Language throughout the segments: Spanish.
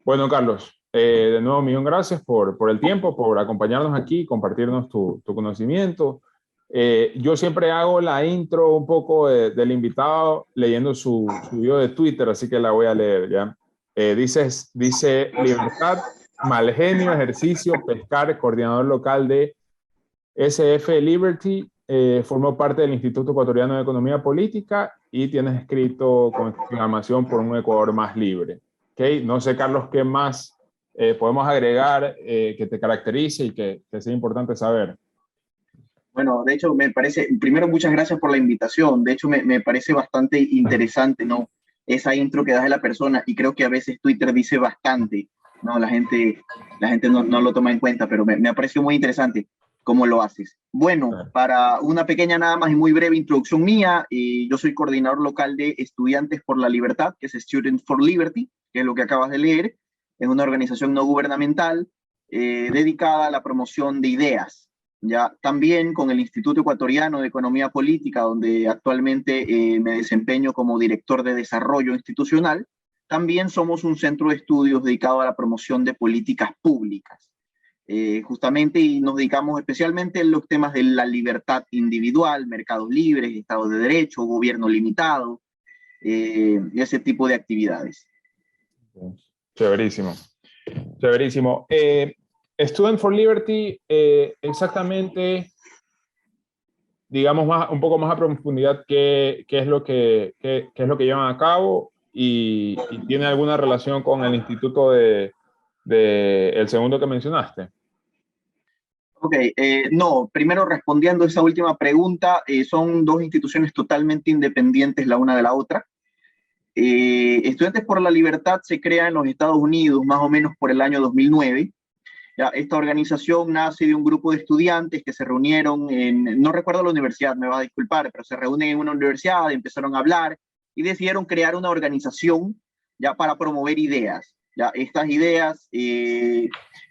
Bueno, Carlos, de nuevo, millón gracias por el tiempo, por acompañarnos aquí, compartirnos tu conocimiento. Yo siempre hago la intro un poco del invitado leyendo su bio de Twitter, así que la voy a leer, ¿ya? Dice libertad, mal genio, ejercicio, pescar, coordinador local de SF Liberty, formó parte del Instituto Ecuatoriano de Economía Política y tienes escrito con exclamación por un Ecuador más libre. ¿Okay? No sé, Carlos, qué más podemos agregar que te caracterice y que sea importante saber. Bueno, de hecho, me parece, primero, muchas gracias por la invitación. De hecho, me parece bastante interesante, ¿no? Esa intro que das de la persona, y creo que a veces Twitter dice bastante, ¿no? La gente no lo toma en cuenta, pero me ha parecido muy interesante cómo lo haces. Bueno, para una pequeña nada más y muy breve introducción mía, yo soy coordinador local de Estudiantes por la Libertad, que es Students for Liberty, que es lo que acabas de leer. Es una organización no gubernamental dedicada a la promoción de ideas, ya también con el Instituto Ecuatoriano de Economía Política, donde actualmente me desempeño como director de desarrollo institucional. También somos un centro de estudios dedicado a la promoción de políticas públicas, justamente, y nos dedicamos especialmente en los temas de la libertad individual, mercados libres, Estado de Derecho, gobierno limitado, y ese tipo de actividades. Chéverísimo, chéverísimo. Student for Liberty, exactamente, digamos, un poco más a profundidad, qué es lo qué es lo que llevan a cabo y tiene alguna relación con el instituto el segundo que mencionaste. Ok, no, primero respondiendo a esa última pregunta, son dos instituciones totalmente independientes la una de la otra. Estudiantes por la Libertad se crea en los Estados Unidos más o menos por el año 2009. Ya, esta organización nace de un grupo de estudiantes que se reunieron no recuerdo la universidad, me va a disculpar, pero se reúnen en una universidad, empezaron a hablar y decidieron crear una organización ya para promover ideas. Ya, estas ideas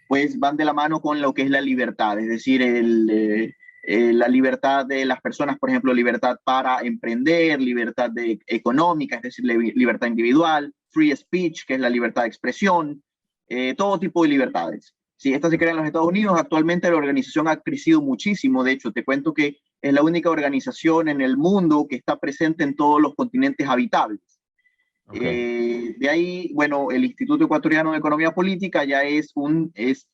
pues van de la mano con lo que es la libertad, es decir, la libertad de las personas, por ejemplo, libertad para emprender, libertad económica, es decir, libertad individual, free speech, que es la libertad de expresión, todo tipo de libertades. Sí, esta se crea en los Estados Unidos. Actualmente la organización ha crecido muchísimo. De hecho, te cuento que es la única organización en el mundo que está presente en todos los continentes habitables. Okay. De ahí, bueno, el Instituto Ecuatoriano de Economía Política ya es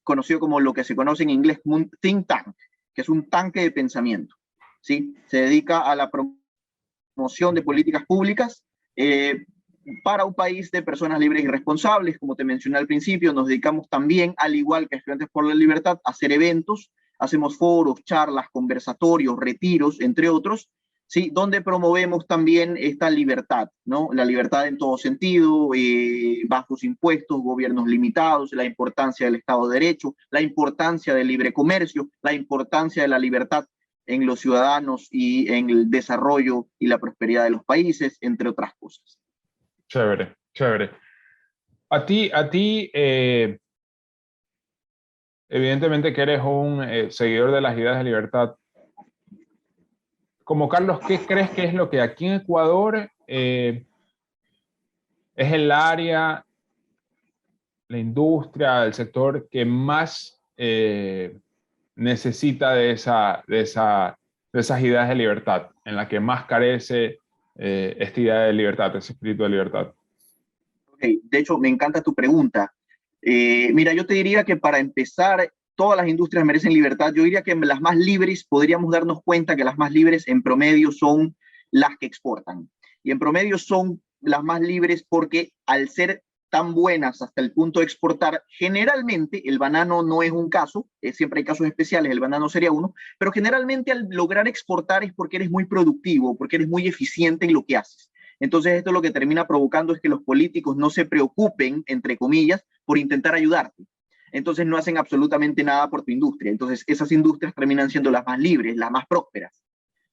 conocido como lo que se conoce en inglés como un think tank, que es un tanque de pensamiento. ¿Sí? Se dedica a la promoción de políticas públicas para un país de personas libres y responsables. Como te mencioné al principio, nos dedicamos también, al igual que Estudiantes por la Libertad, a hacer eventos. Hacemos foros, charlas, conversatorios, retiros, entre otros, ¿sí? Donde promovemos también esta libertad, ¿no? La libertad en todo sentido, bajos impuestos, gobiernos limitados, la importancia del Estado de Derecho, la importancia del libre comercio, la importancia de la libertad en los ciudadanos y en el desarrollo y la prosperidad de los países, entre otras cosas. Chévere, chévere. A ti evidentemente que eres un seguidor de las ideas de libertad. Como Carlos, ¿qué crees que es lo que aquí en Ecuador es el área, la industria, el sector que más necesita de esas ideas de libertad, en la que más carece esta idea de libertad, ese espíritu de libertad? Okay. De hecho, me encanta tu pregunta. Mira, yo te diría que para empezar, todas las industrias merecen libertad. Yo diría que las más libres, podríamos darnos cuenta que las más libres en promedio son las que exportan. Y en promedio son las más libres porque al ser tan buenas hasta el punto de exportar, generalmente el banano no es un caso, siempre hay casos especiales, el banano sería uno, pero generalmente al lograr exportar es porque eres muy productivo, porque eres muy eficiente en lo que haces. Entonces esto lo que termina provocando es que los políticos no se preocupen, entre comillas, por intentar ayudarte. Entonces no hacen absolutamente nada por tu industria. Entonces esas industrias terminan siendo las más libres, las más prósperas.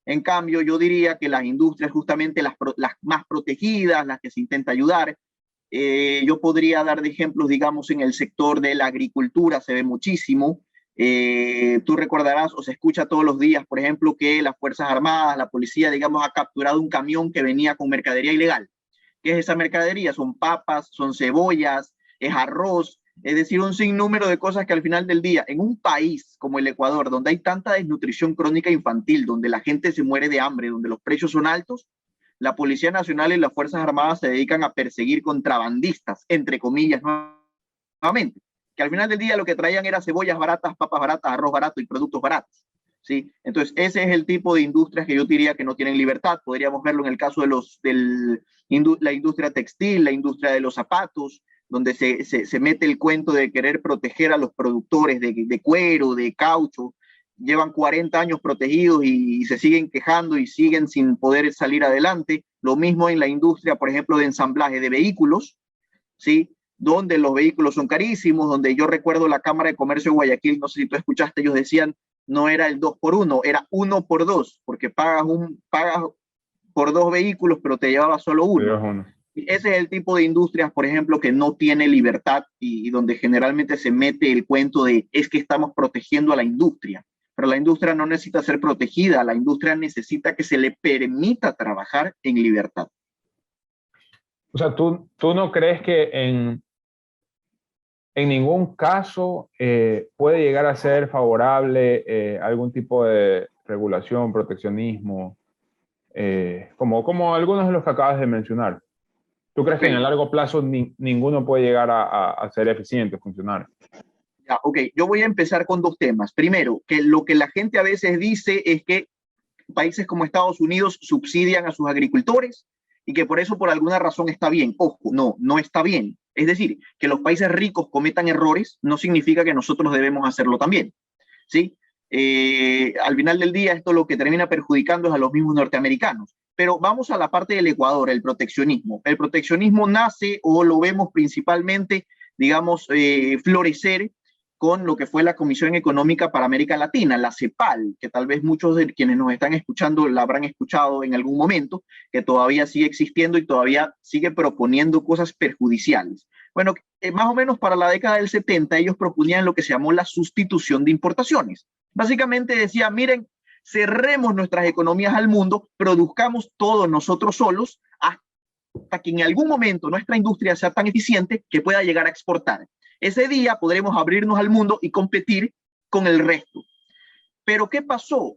En cambio, yo diría que las industrias justamente las más protegidas, las que se intenta ayudar, yo podría dar de ejemplos, digamos, en el sector de la agricultura se ve muchísimo. Tú recordarás o se escucha todos los días, por ejemplo, que las Fuerzas Armadas, la policía, digamos, ha capturado un camión que venía con mercadería ilegal. ¿Qué es esa mercadería? Son papas, son cebollas, es arroz, es decir, un sinnúmero de cosas que al final del día, en un país como el Ecuador, donde hay tanta desnutrición crónica infantil, donde la gente se muere de hambre, donde los precios son altos, la Policía Nacional y las Fuerzas Armadas se dedican a perseguir contrabandistas, entre comillas, nuevamente, que al final del día lo que traían era cebollas baratas, papas baratas, arroz barato y productos baratos. ¿Sí? Entonces, ese es el tipo de industrias que yo diría que no tienen libertad. Podríamos verlo en el caso de la industria textil, la industria de los zapatos, donde se mete el cuento de querer proteger a los productores de cuero, de caucho. Llevan 40 años protegidos y se siguen quejando y siguen sin poder salir adelante. Lo mismo en la industria, por ejemplo, de ensamblaje de vehículos, ¿sí? Donde los vehículos son carísimos, donde yo recuerdo la Cámara de Comercio de Guayaquil, no sé si tú escuchaste, ellos decían, no era el 2 por 1, era 1 por 2, porque pagas por 2 vehículos, pero te llevaba solo uno. Ese es el tipo de industrias, por ejemplo, que no tiene libertad y donde generalmente se mete el cuento de es que estamos protegiendo a la industria, pero la industria no necesita ser protegida, la industria necesita que se le permita trabajar en libertad. O sea, ¿tú no crees que en ningún caso puede llegar a ser favorable algún tipo de regulación, proteccionismo, como algunos de los que acabas de mencionar? ¿Tú crees que en el largo plazo ninguno puede llegar a ser eficiente, funcionar? Ya, ok, yo voy a empezar con dos temas. Primero, que lo que la gente a veces dice es que países como Estados Unidos subsidian a sus agricultores y que por eso por alguna razón está bien. Ojo, no está bien. Es decir, que los países ricos cometan errores no significa que nosotros debemos hacerlo también. ¿Sí? Al final del día esto lo que termina perjudicando es a los mismos norteamericanos. Pero vamos a la parte del Ecuador, el proteccionismo. El proteccionismo nace o lo vemos principalmente, digamos, florecer con lo que fue la Comisión Económica para América Latina, la CEPAL, que tal vez muchos de quienes nos están escuchando la habrán escuchado en algún momento, que todavía sigue existiendo y todavía sigue proponiendo cosas perjudiciales. Bueno, más o menos para la década del 70 ellos proponían lo que se llamó la sustitución de importaciones. Básicamente decía, miren, cerremos nuestras economías al mundo, produzcamos todos nosotros solos hasta que en algún momento nuestra industria sea tan eficiente que pueda llegar a exportar. Ese día podremos abrirnos al mundo y competir con el resto. Pero ¿qué pasó?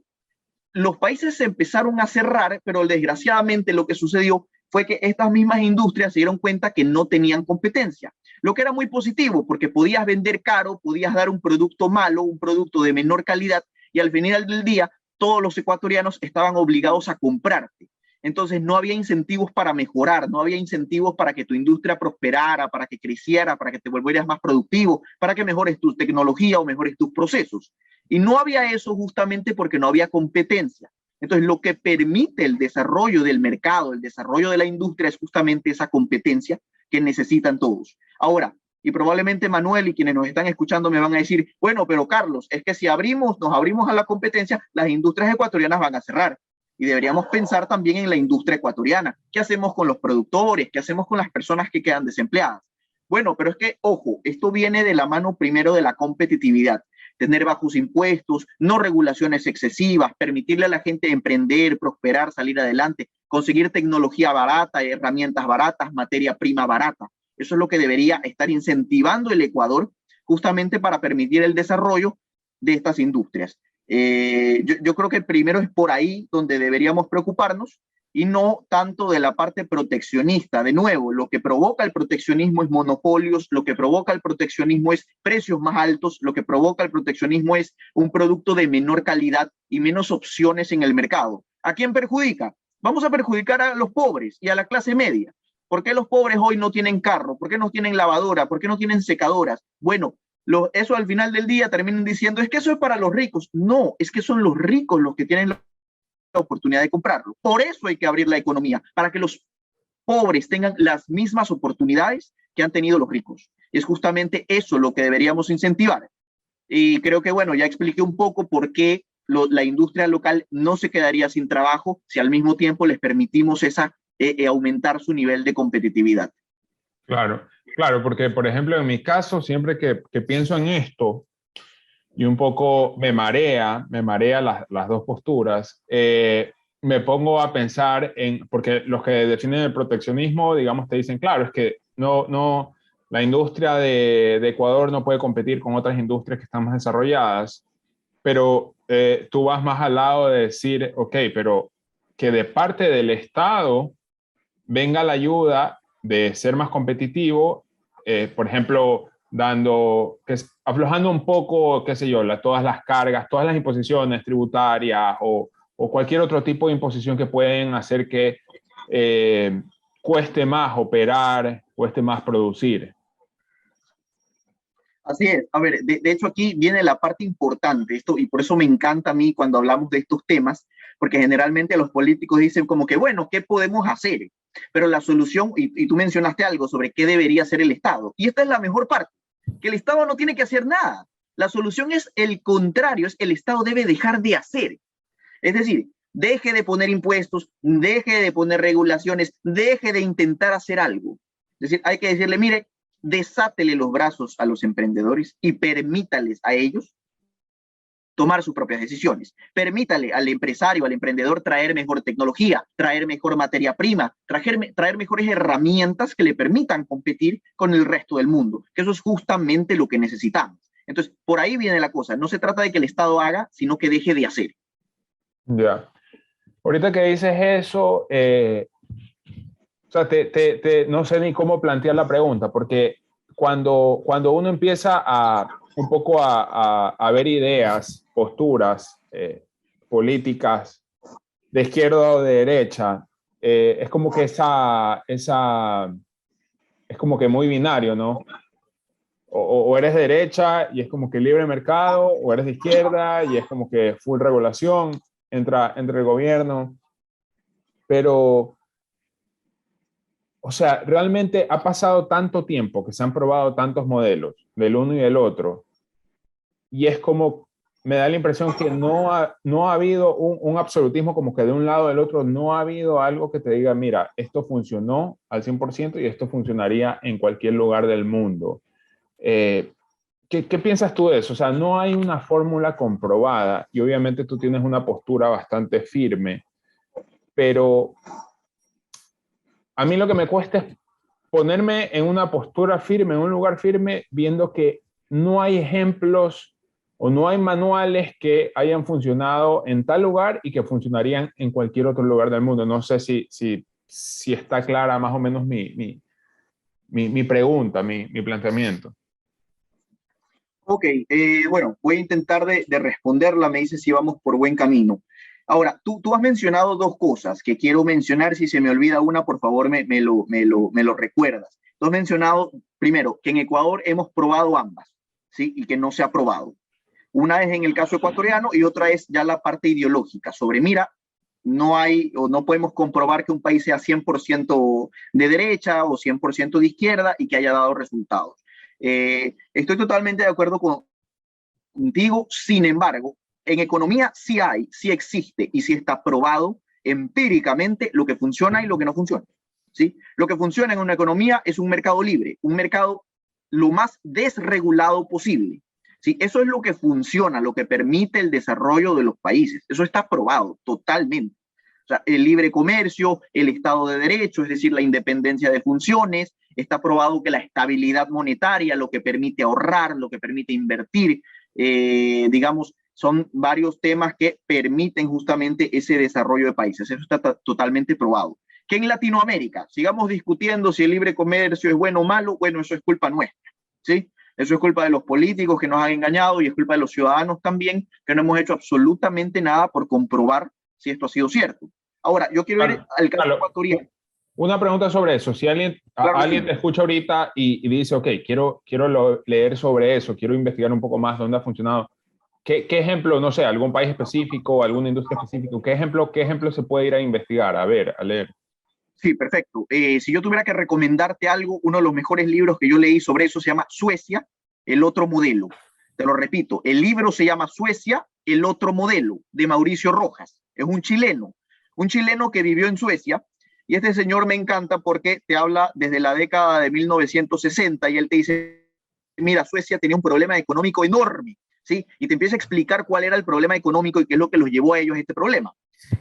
Los países se empezaron a cerrar, pero desgraciadamente lo que sucedió fue que estas mismas industrias se dieron cuenta que no tenían competencia, lo que era muy positivo porque podías vender caro, podías dar un producto malo, un producto de menor calidad y al final del día todos los ecuatorianos estaban obligados a comprarte. Entonces no había incentivos para mejorar, no había incentivos para que tu industria prosperara, para que creciera, para que te volvieras más productivo, para que mejores tu tecnología o mejores tus procesos. Y no había eso justamente porque no había competencia. Entonces lo que permite el desarrollo del mercado, el desarrollo de la industria es justamente esa competencia que necesitan todos. Ahora, y probablemente Manuel y quienes nos están escuchando me van a decir, bueno, pero Carlos, es que si nos abrimos a la competencia, las industrias ecuatorianas van a cerrar. Y deberíamos pensar también en la industria ecuatoriana. ¿Qué hacemos con los productores? ¿Qué hacemos con las personas que quedan desempleadas? Bueno, pero es que, ojo, esto viene de la mano primero de la competitividad. Tener bajos impuestos, no regulaciones excesivas, permitirle a la gente emprender, prosperar, salir adelante, conseguir tecnología barata, herramientas baratas, materia prima barata. Eso es lo que debería estar incentivando el Ecuador justamente para permitir el desarrollo de estas industrias. Yo creo que primero es por ahí donde deberíamos preocuparnos y no tanto de la parte proteccionista. De nuevo, lo que provoca el proteccionismo es monopolios, lo que provoca el proteccionismo es precios más altos, lo que provoca el proteccionismo es un producto de menor calidad y menos opciones en el mercado. ¿A quién perjudica? Vamos a perjudicar a los pobres y a la clase media. ¿Por qué los pobres hoy no tienen carro? ¿Por qué no tienen lavadora? ¿Por qué no tienen secadoras? Bueno, eso al final del día terminan diciendo, es que eso es para los ricos. No, es que son los ricos los que tienen la oportunidad de comprarlo. Por eso hay que abrir la economía, para que los pobres tengan las mismas oportunidades que han tenido los ricos. Es justamente eso lo que deberíamos incentivar. Y creo que, bueno, ya expliqué un poco por qué la industria local no se quedaría sin trabajo si al mismo tiempo les permitimos aumentar su nivel de competitividad. Claro, claro, porque por ejemplo en mi caso, siempre que pienso en esto, y un poco me marea las dos posturas, me pongo a pensar porque los que definen el proteccionismo, digamos, te dicen, claro, es que no la industria de Ecuador no puede competir con otras industrias que están más desarrolladas, pero tú vas más al lado de decir, ok, pero que de parte del Estado venga la ayuda de ser más competitivo, por ejemplo, aflojando un poco, qué sé yo, todas las cargas, todas las imposiciones tributarias o cualquier otro tipo de imposición que pueden hacer que cueste más operar, cueste más producir. Así es. A ver, de hecho aquí viene la parte importante, esto, y por eso me encanta a mí cuando hablamos de estos temas, porque generalmente los políticos dicen como que, bueno, ¿qué podemos hacer? Pero la solución, y tú mencionaste algo sobre qué debería hacer el Estado, y esta es la mejor parte, que el Estado no tiene que hacer nada. La solución es el contrario, es el Estado debe dejar de hacer. Es decir, deje de poner impuestos, deje de poner regulaciones, deje de intentar hacer algo. Es decir, hay que decirle, mire, desátele los brazos a los emprendedores y permítales a ellos tomar sus propias decisiones. Permítale al empresario, al emprendedor traer mejor tecnología, traer mejor materia prima, traer mejores herramientas que le permitan competir con el resto del mundo, que eso es justamente lo que necesitamos. Entonces, por ahí viene la cosa. No se trata de que el Estado haga, sino que deje de hacer. Ya. Ahorita que dices eso, o sea, no sé ni cómo plantear la pregunta, porque cuando uno empieza un poco a ver ideas, posturas políticas de izquierda o de derecha, es como que es como que muy binario, ¿no? O eres de derecha y es como que libre mercado, o eres de izquierda y es como que full regulación entre el gobierno. Pero, o sea, realmente ha pasado tanto tiempo que se han probado tantos modelos del uno y del otro, y es como, me da la impresión que no ha habido un absolutismo como que de un lado o del otro, no ha habido algo que te diga, mira, esto funcionó al 100% y esto funcionaría en cualquier lugar del mundo. ¿Qué piensas tú de eso? O sea, no hay una fórmula comprobada y obviamente tú tienes una postura bastante firme, pero a mí lo que me cuesta es ponerme en una postura firme, en un lugar firme, viendo que no hay ejemplos o no hay manuales que hayan funcionado en tal lugar y que funcionarían en cualquier otro lugar del mundo. No sé si está clara más o menos mi pregunta, mi planteamiento. Ok, bueno, voy a intentar de responderla, me dice si vamos por buen camino. Ahora, tú has mencionado dos cosas que quiero mencionar, si se me olvida una, por favor me lo recuerdas. Tú has mencionado, primero, que en Ecuador hemos probado ambas, ¿sí? Y que no se ha probado. Una es en el caso ecuatoriano y otra es ya la parte ideológica, sobre, mira, no hay o no podemos comprobar que un país sea 100% de derecha o 100% de izquierda y que haya dado resultados. Estoy totalmente de acuerdo contigo, sin embargo, en economía sí existe y sí está probado empíricamente lo que funciona y lo que no funciona. ¿Sí? Lo que funciona en una economía es un mercado libre, un mercado lo más desregulado posible. ¿Sí? Eso es lo que funciona, lo que permite el desarrollo de los países. Eso está probado totalmente. O sea, el libre comercio, el Estado de Derecho, es decir, la independencia de funciones, está probado que la estabilidad monetaria, lo que permite ahorrar, lo que permite invertir, digamos, son varios temas que permiten justamente ese desarrollo de países. Eso está totalmente probado. Que en Latinoamérica sigamos discutiendo si el libre comercio es bueno o malo, bueno, eso es culpa nuestra, ¿sí? Eso es culpa de los políticos que nos han engañado y es culpa de los ciudadanos también, que no hemos hecho absolutamente nada por comprobar si esto ha sido cierto. Ahora, yo quiero ir al caso ecuatoriano. Una pregunta sobre eso. Si alguien te escucha ahorita y dice, ok, quiero leer sobre eso, quiero investigar un poco más dónde ha funcionado. ¿Qué ejemplo, no sé, algún país específico, alguna industria específica, qué ejemplo se puede ir a investigar, a ver, a leer? Sí, perfecto. Si yo tuviera que recomendarte algo, uno de los mejores libros que yo leí sobre eso se llama Suecia, el otro modelo. Te lo repito, el libro se llama Suecia, el otro modelo, de Mauricio Rojas. Es un chileno que vivió en Suecia. Y este señor me encanta porque te habla desde la década de 1960 y él te dice, mira, Suecia tenía un problema económico enorme, ¿sí? Y te empieza a explicar cuál era el problema económico y qué es lo que los llevó a ellos a este problema.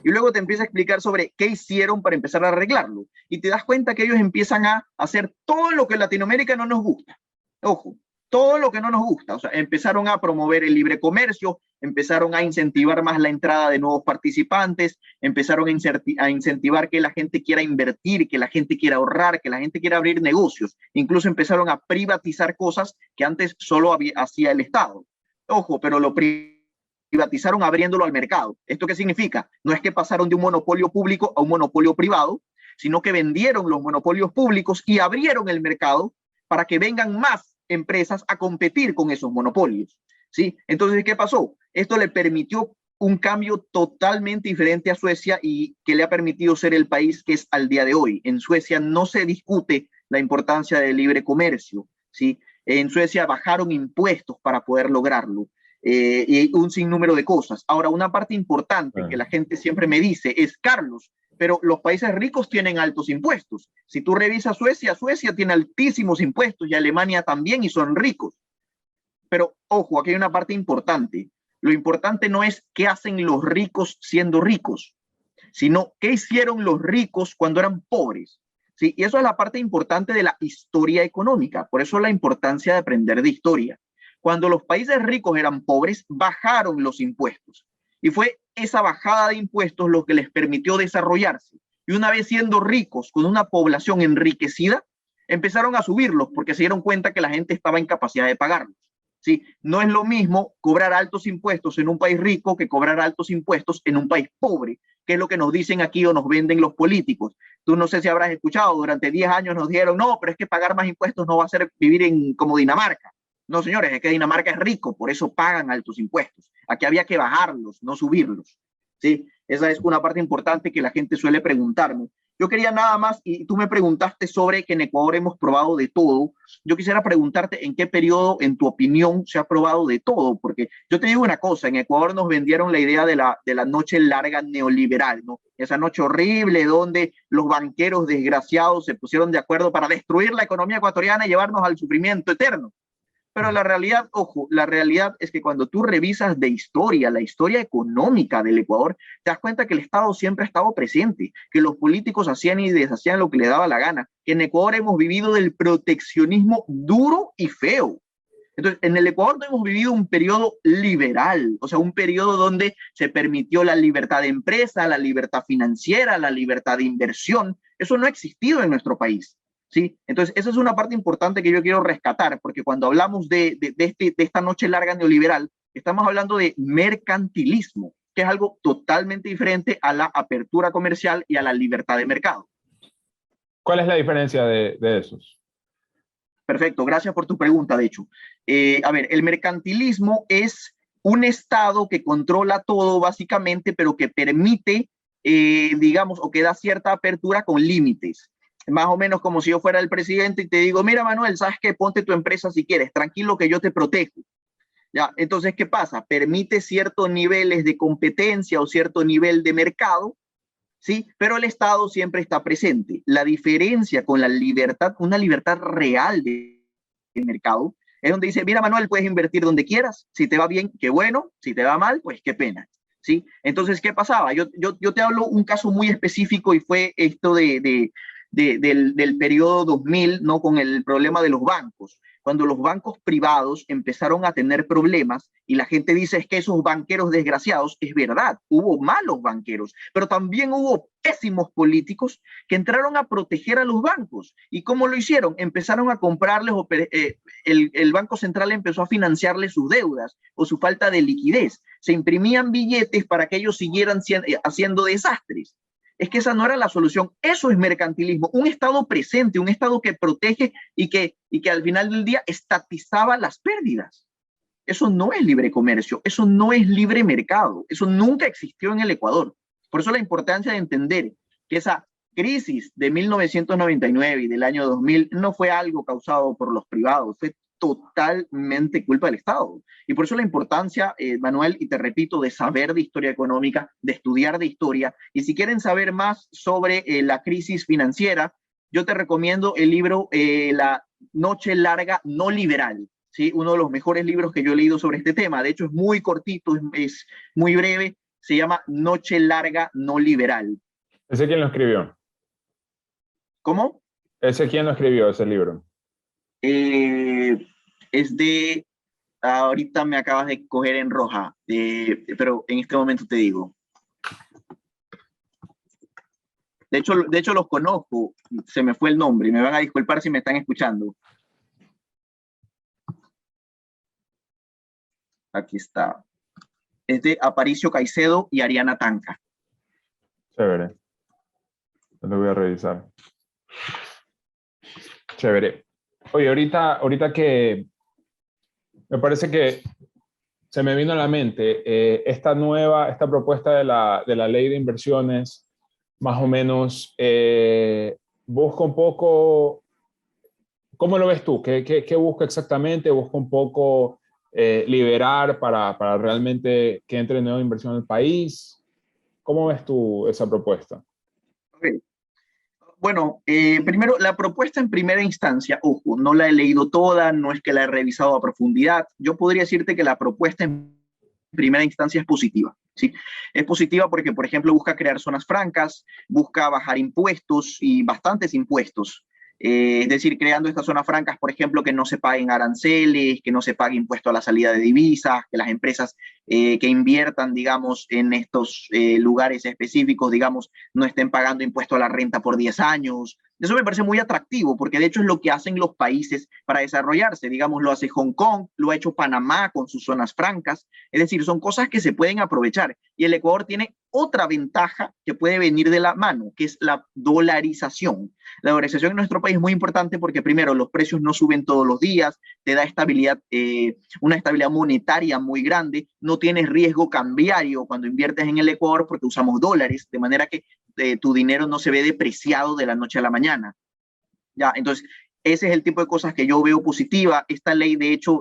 Y luego te empieza a explicar sobre qué hicieron para empezar a arreglarlo. Y te das cuenta que ellos empiezan a hacer todo lo que en Latinoamérica no nos gusta. Ojo, todo lo que no nos gusta. O sea, empezaron a promover el libre comercio, empezaron a incentivar más la entrada de nuevos participantes, empezaron a incentivar que la gente quiera invertir, que la gente quiera ahorrar, que la gente quiera abrir negocios. Incluso empezaron a privatizar cosas que antes solo hacía el Estado. Ojo, pero lo privatizaron abriéndolo al mercado. ¿Esto qué significa? No es que pasaron de un monopolio público a un monopolio privado, sino que vendieron los monopolios públicos y abrieron el mercado para que vengan más empresas a competir con esos monopolios. ¿Sí? Entonces, ¿qué pasó? Esto le permitió un cambio totalmente diferente a Suecia y que le ha permitido ser el país que es al día de hoy. En Suecia no se discute la importancia del libre comercio, ¿sí? En Suecia bajaron impuestos para poder lograrlo. Y un sinnúmero de cosas. Ahora, una parte importante que la gente siempre me dice es, Carlos, pero los países ricos tienen altos impuestos. Si tú revisas Suecia, Suecia tiene altísimos impuestos y Alemania también y son ricos. Pero, ojo, aquí hay una parte importante. Lo importante no es qué hacen los ricos siendo ricos, sino qué hicieron los ricos cuando eran pobres. ¿Sí? Y eso es la parte importante de la historia económica. Por eso la importancia de aprender de historia. Cuando los países ricos eran pobres, bajaron los impuestos. Y fue esa bajada de impuestos lo que les permitió desarrollarse. Y una vez siendo ricos, con una población enriquecida, empezaron a subirlos porque se dieron cuenta que la gente estaba en capacidad de pagarlos. ¿Sí? No es lo mismo cobrar altos impuestos en un país rico que cobrar altos impuestos en un país pobre, que es lo que nos dicen aquí o nos venden los políticos. Tú no sé si habrás escuchado, durante 10 años nos dijeron, no, pero es que pagar más impuestos no va a ser vivir como Dinamarca. No, señores, es que Dinamarca es rico, por eso pagan altos impuestos. Aquí había que bajarlos, no subirlos. ¿Sí? Esa es una parte importante que la gente suele preguntarme. Yo quería nada más, y tú me preguntaste sobre que en Ecuador hemos probado de todo. Yo quisiera preguntarte en qué periodo, en tu opinión, se ha probado de todo, porque yo te digo una cosa, en Ecuador nos vendieron la idea de la noche larga neoliberal, ¿no? Esa noche horrible donde los banqueros desgraciados se pusieron de acuerdo para destruir la economía ecuatoriana y llevarnos al sufrimiento eterno. Pero la realidad, ojo, la realidad es que cuando tú revisas de historia, la historia económica del Ecuador, te das cuenta que el Estado siempre ha estado presente, que los políticos hacían y deshacían lo que les daba la gana, que en Ecuador hemos vivido del proteccionismo duro y feo. Entonces, en el Ecuador no hemos vivido un periodo liberal, o sea, un periodo donde se permitió la libertad de empresa, la libertad financiera, la libertad de inversión. Eso no ha existido en nuestro país. ¿Sí? Entonces, esa es una parte importante que yo quiero rescatar, porque cuando hablamos de esta noche larga neoliberal, estamos hablando de mercantilismo, que es algo totalmente diferente a la apertura comercial y a la libertad de mercado. ¿Cuál es la diferencia de esos? Perfecto, gracias por tu pregunta, de hecho. A ver, el mercantilismo es un Estado que controla todo básicamente, pero que permite, digamos, o que da cierta apertura con límites. Más o menos como si yo fuera el presidente y te digo, mira Manuel, ¿sabes qué? Ponte tu empresa si quieres, tranquilo que yo te protejo. Ya, entonces, ¿qué pasa? Permite ciertos niveles de competencia o cierto nivel de mercado, ¿sí? Pero el Estado siempre está presente. La diferencia con la libertad, una libertad real de mercado, es donde dice, mira Manuel, puedes invertir donde quieras, si te va bien, qué bueno, si te va mal, pues qué pena. ¿Sí? Entonces, ¿qué pasaba? Yo te hablo un caso muy específico y fue esto del periodo 2000, ¿no? Con el problema de los bancos. Cuando los bancos privados empezaron a tener problemas y la gente dice es que esos banqueros desgraciados, es verdad, hubo malos banqueros, pero también hubo pésimos políticos que entraron a proteger a los bancos. ¿Y cómo lo hicieron? Empezaron a comprarles, el Banco Central empezó a financiarles sus deudas o su falta de liquidez. Se imprimían billetes para que ellos siguieran haciendo desastres. Es que esa no era la solución. Eso es mercantilismo. Un Estado presente, un Estado que protege y que al final del día estatizaba las pérdidas. Eso no es libre comercio, eso no es libre mercado, eso nunca existió en el Ecuador. Por eso la importancia de entender que esa crisis de 1999 y del año 2000 no fue algo causado por los privados, fue totalmente culpa del Estado. Y por eso la importancia, Manuel, y te repito, de saber de historia económica, de estudiar de historia. Y si quieren saber más sobre la crisis financiera, yo te recomiendo el libro La Noche Larga No Liberal. ¿Sí? Uno de los mejores libros que yo he leído sobre este tema. De hecho, es muy cortito, es muy breve, se llama Noche Larga No Liberal. ¿Ese quién lo escribió? ¿Cómo? ¿Ese quién lo escribió, ese libro? Es de, ahorita me acabas de coger en roja, pero en este momento te digo. De hecho los conozco, se me fue el nombre, me van a disculpar si me están escuchando. Aquí está. Es de Aparicio Caicedo y Ariana Tanca. Chévere. Lo voy a revisar. Chévere. Oye, ahorita que me parece que se me vino a la mente esta propuesta de la ley de inversiones, más o menos, busca un poco, ¿cómo lo ves tú? ¿Qué busca exactamente? ¿Busca un poco liberar para realmente que entre nueva inversión en el país? ¿Cómo ves tú esa propuesta? Okay. Bueno, primero, la propuesta en primera instancia, ojo, no la he leído toda, no es que la he revisado a profundidad. Yo podría decirte que la propuesta en primera instancia es positiva. ¿Sí? Es positiva porque, por ejemplo, busca crear zonas francas, busca bajar impuestos y bastantes impuestos. Es decir, creando estas zonas francas, por ejemplo, que no se paguen aranceles, que no se pague impuesto a la salida de divisas, que las empresas que inviertan, digamos, en estos lugares específicos, digamos, no estén pagando impuesto a la renta por 10 años. Eso me parece muy atractivo, porque de hecho es lo que hacen los países para desarrollarse. Digamos, lo hace Hong Kong, lo ha hecho Panamá con sus zonas francas. Es decir, son cosas que se pueden aprovechar. Y el Ecuador tiene otra ventaja que puede venir de la mano, que es la dolarización. La dolarización en nuestro país es muy importante porque, primero, los precios no suben todos los días, te da estabilidad, una estabilidad monetaria muy grande, no tienes riesgo cambiario cuando inviertes en el Ecuador porque usamos dólares, de manera que tu dinero no se ve depreciado de la noche a la mañana. Ya, entonces, ese es el tipo de cosas que yo veo positiva. Esta ley, de hecho,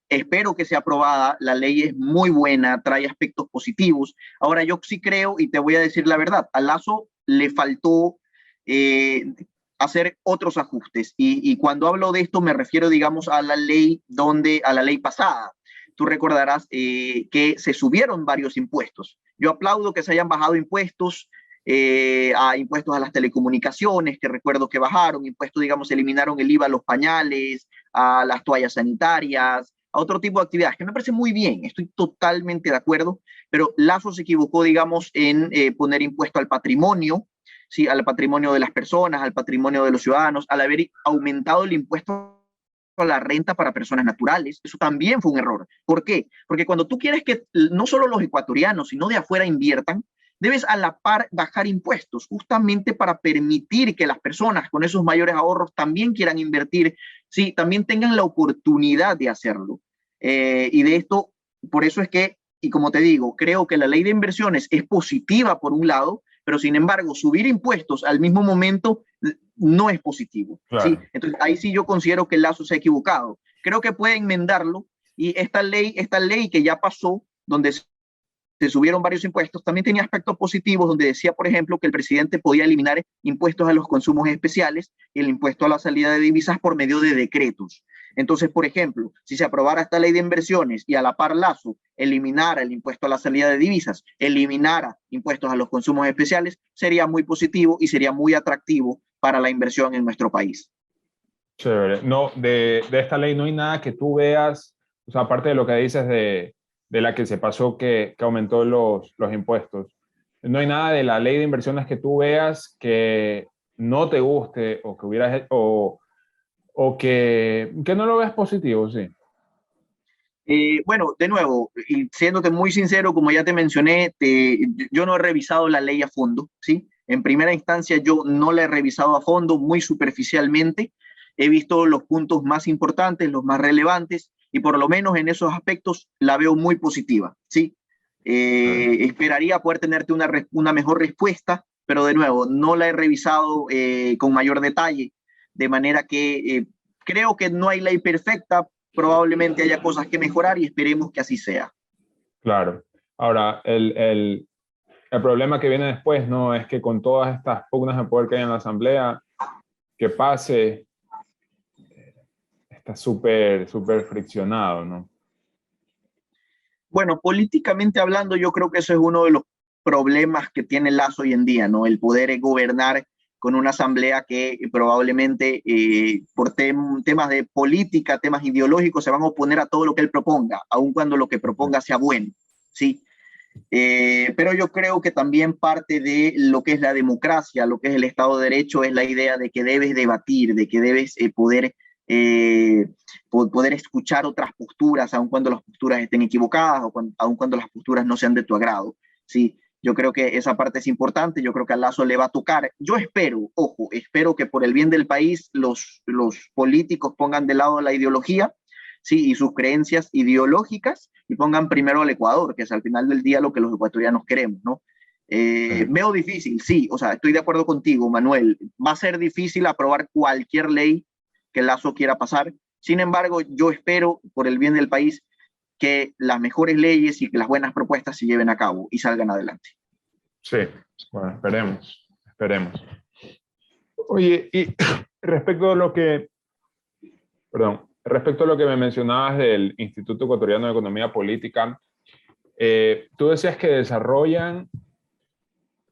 espero que sea aprobada. La ley es muy buena, trae aspectos positivos. Ahora, yo sí creo, y te voy a decir la verdad, a Lazo le faltó hacer otros ajustes. Y cuando hablo de esto me refiero, digamos, a la ley a la ley pasada. Tú recordarás que se subieron varios impuestos. Yo aplaudo que se hayan bajado impuestos, a impuestos a las telecomunicaciones, que recuerdo que bajaron, impuestos, digamos, eliminaron el IVA a los pañales, a las toallas sanitarias, a otro tipo de actividades, que me parece muy bien, estoy totalmente de acuerdo, pero Lazo se equivocó, digamos, en poner impuesto al patrimonio, ¿sí? Al patrimonio de las personas, al patrimonio de los ciudadanos, al haber aumentado el impuesto a la renta para personas naturales. Eso también fue un error. ¿Por qué? Porque cuando tú quieres que no solo los ecuatorianos, sino de afuera inviertan, debes a la par bajar impuestos, justamente para permitir que las personas con esos mayores ahorros también quieran invertir, sí, también tengan la oportunidad de hacerlo. Y de esto, por eso es que, y como te digo, creo que la ley de inversiones es positiva por un lado, pero sin embargo, subir impuestos al mismo momento no es positivo. Claro. ¿Sí? Entonces, ahí sí yo considero que el Lazo se ha equivocado. Creo que puede enmendarlo y esta ley que ya pasó, donde se subieron varios impuestos, también tenía aspectos positivos donde decía, por ejemplo, que el presidente podía eliminar impuestos a los consumos especiales y el impuesto a la salida de divisas por medio de decretos. Entonces, por ejemplo, si se aprobara esta ley de inversiones y a la par Lazo eliminara el impuesto a la salida de divisas, eliminara impuestos a los consumos especiales, sería muy positivo y sería muy atractivo para la inversión en nuestro país. Chévere. No, de esta ley no hay nada que tú veas, o sea, aparte de lo que dices de la que se pasó que aumentó los impuestos, no hay nada de la ley de inversiones que tú veas que no te guste o que hubieras o que no lo veas positivo, sí. Bueno, de nuevo, y siéndote muy sincero, como ya te mencioné, yo no he revisado la ley a fondo, ¿sí? En primera instancia yo no la he revisado a fondo, muy superficialmente. He visto los puntos más importantes, los más relevantes, y por lo menos en esos aspectos la veo muy positiva, ¿sí? Esperaría poder tenerte una mejor respuesta, pero de nuevo, no la he revisado con mayor detalle, de manera que creo que no hay ley perfecta, probablemente haya cosas que mejorar y esperemos que así sea. Claro. Ahora, el problema que viene después, ¿no? Es que con todas estas pugnas de poder que hay en la Asamblea, que pase, está súper friccionado, ¿no? Bueno, políticamente hablando, yo creo que eso es uno de los problemas que tiene Lazo hoy en día, ¿no? El poder gobernar con una asamblea que probablemente por temas de política, temas ideológicos, se van a oponer a todo lo que él proponga, aun cuando lo que proponga sea bueno, ¿sí? Pero yo creo que también parte de lo que es la democracia, lo que es el Estado de Derecho, es la idea de que debes debatir, de que debes poder escuchar otras posturas, aun cuando las posturas estén equivocadas o aun cuando las posturas no sean de tu agrado. ¿Sí? Yo creo que esa parte es importante, yo creo que a Lazo le va a tocar. Yo espero, ojo, espero que por el bien del país los políticos pongan de lado la ideología, ¿sí? Y sus creencias ideológicas y pongan primero al Ecuador, que es al final del día lo que los ecuatorianos queremos, ¿no? Veo difícil, sí, o sea, estoy de acuerdo contigo, Manuel. Va a ser difícil aprobar cualquier ley que Lazo quiera pasar. Sin embargo, yo espero, por el bien del país, que las mejores leyes y que las buenas propuestas se lleven a cabo y salgan adelante. Sí, bueno, esperemos. Oye, y respecto a lo que, respecto a lo que me mencionabas del Instituto Ecuatoriano de Economía Política, tú decías que desarrollan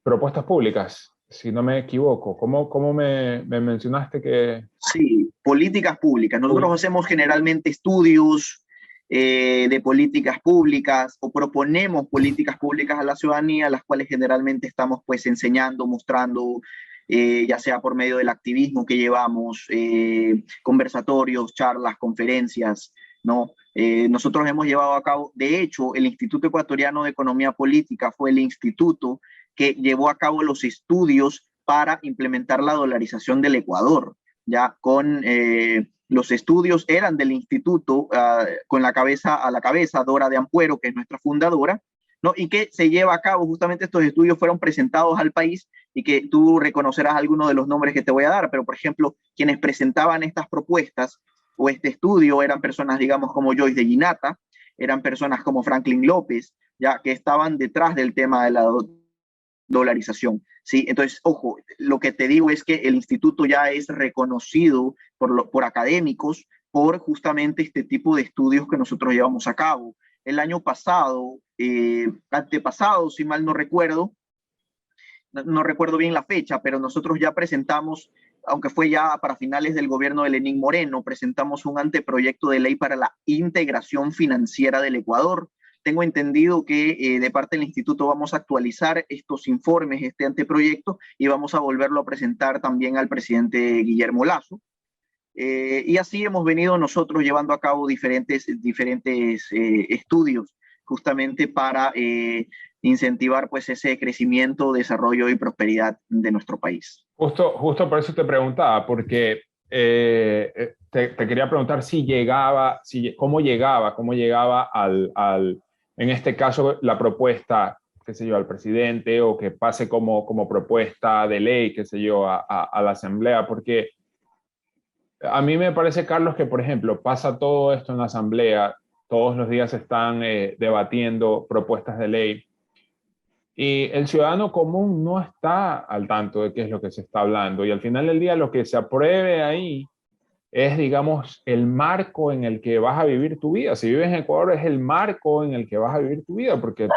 propuestas públicas, si no me equivoco. ¿Cómo me mencionaste que...? Sí, políticas públicas. Nosotros hacemos generalmente estudios de políticas públicas o proponemos políticas públicas a la ciudadanía, las cuales generalmente estamos pues enseñando, mostrando, ya sea por medio del activismo que llevamos, conversatorios, charlas, conferencias, ¿no? Nosotros hemos llevado a cabo, de hecho, el Instituto Ecuatoriano de Economía Política fue el instituto que llevó a cabo los estudios para implementar la dolarización del Ecuador, ya con los estudios eran del instituto, con a la cabeza Dora de Ampuero, que es nuestra fundadora, ¿no? Y que se lleva a cabo, justamente estos estudios fueron presentados al país y que tú reconocerás algunos de los nombres que te voy a dar, pero por ejemplo, quienes presentaban estas propuestas o este estudio eran personas, digamos, como Joyce de Ginata, eran personas como Franklin López, ya que estaban detrás del tema de la dolarización. ¿Sí? Entonces, ojo, lo que te digo es que el instituto ya es reconocido por académicos por justamente este tipo de estudios que nosotros llevamos a cabo. El año pasado, antepasado, si mal no recuerdo, no recuerdo bien la fecha, pero nosotros ya presentamos, aunque fue ya para finales del gobierno de Lenín Moreno, presentamos un anteproyecto de ley para la integración financiera del Ecuador. Tengo entendido que de parte del instituto vamos a actualizar estos informes, este anteproyecto, y vamos a volverlo a presentar también al presidente Guillermo Lasso. Y así hemos venido nosotros llevando a cabo diferentes estudios justamente para incentivar pues ese crecimiento, desarrollo y prosperidad de nuestro país. Justo por eso te preguntaba, porque te quería preguntar cómo llegaba en este caso, la propuesta, qué sé yo, al presidente o que pase como propuesta de ley, qué sé yo, a la Asamblea, porque a mí me parece, Carlos, que, por ejemplo, pasa todo esto en la Asamblea, todos los días se están debatiendo propuestas de ley y el ciudadano común no está al tanto de qué es lo que se está hablando y al final del día lo que se apruebe ahí es, digamos, el marco en el que vas a vivir tu vida. Si vives en Ecuador es el marco en el que vas a vivir tu vida porque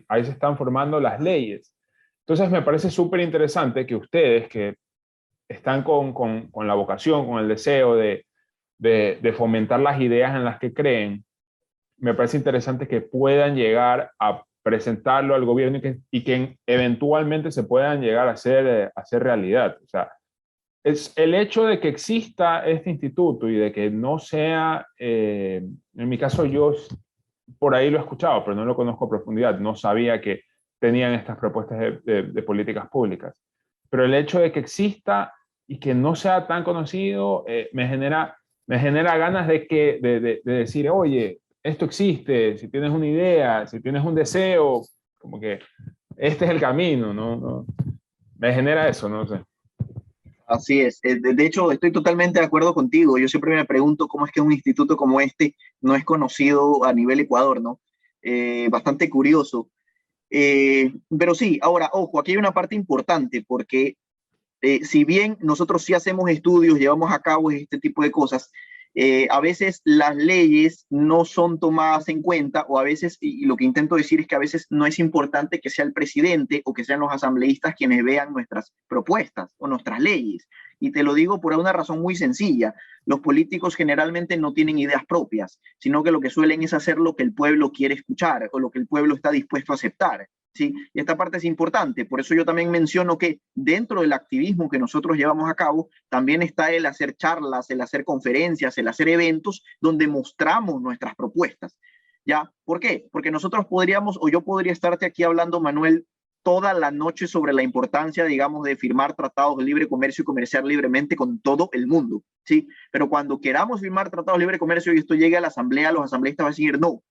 ahí se están formando las leyes. Entonces me parece súper interesante que ustedes que están con la vocación, con el deseo de fomentar las ideas en las que creen, me parece interesante que puedan llegar a presentarlo al gobierno y que eventualmente se puedan llegar a hacer realidad. O sea, es el hecho de que exista este instituto y de que no sea, en mi caso yo por ahí lo he escuchado, pero no lo conozco a profundidad, no sabía que tenían estas propuestas de políticas públicas. Pero el hecho de que exista y que no sea tan conocido me genera ganas de decir, oye, esto existe, si tienes una idea, si tienes un deseo, como que este es el camino, ¿no? Me genera eso, no sé. Así es. De hecho, estoy totalmente de acuerdo contigo. Yo siempre me pregunto cómo es que un instituto como este no es conocido a nivel Ecuador, ¿no? Bastante curioso. Pero sí, ahora, ojo, aquí hay una parte importante porque si bien nosotros sí hacemos estudios, llevamos a cabo este tipo de cosas, A veces las leyes no son tomadas en cuenta, o a veces, y lo que intento decir es que a veces no es importante que sea el presidente o que sean los asambleístas quienes vean nuestras propuestas o nuestras leyes. Y te lo digo por una razón muy sencilla. Los políticos generalmente no tienen ideas propias, sino que lo que suelen es hacer lo que el pueblo quiere escuchar o lo que el pueblo está dispuesto a aceptar. ¿Sí? Y esta parte es importante, por eso yo también menciono que dentro del activismo que nosotros llevamos a cabo, también está el hacer charlas, el hacer conferencias, el hacer eventos donde mostramos nuestras propuestas. ¿Ya? ¿Por qué? Porque nosotros podríamos, o yo podría estarte aquí hablando, Manuel, toda la noche sobre la importancia, digamos, de firmar tratados de libre comercio y comerciar libremente con todo el mundo, ¿sí? Pero cuando queramos firmar tratados de libre comercio y esto llegue a la asamblea, los asambleístas van a decir no.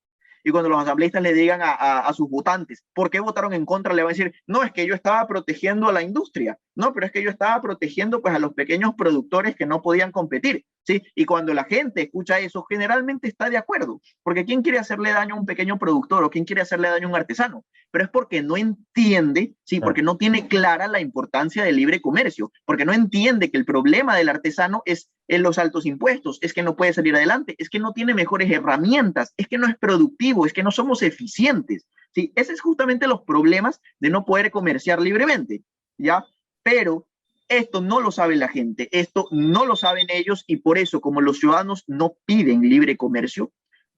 Y cuando los asambleístas le digan a sus votantes por qué votaron en contra, le van a decir, no, es que yo estaba protegiendo a la industria, no, pero es que yo estaba protegiendo pues a los pequeños productores que no podían competir, ¿sí? Y cuando la gente escucha eso, generalmente está de acuerdo, porque ¿quién quiere hacerle daño a un pequeño productor o quién quiere hacerle daño a un artesano? Pero es porque no entiende, ¿sí? Porque no tiene clara la importancia del libre comercio, porque no entiende que el problema del artesano es en los altos impuestos, es que no puede salir adelante, es que no tiene mejores herramientas, es que no es productivo, es que no somos eficientes. ¿Sí? Ese es justamente los problemas de no poder comerciar libremente, ¿ya? Pero esto no lo sabe la gente, esto no lo saben ellos y por eso, como los ciudadanos no piden libre comercio,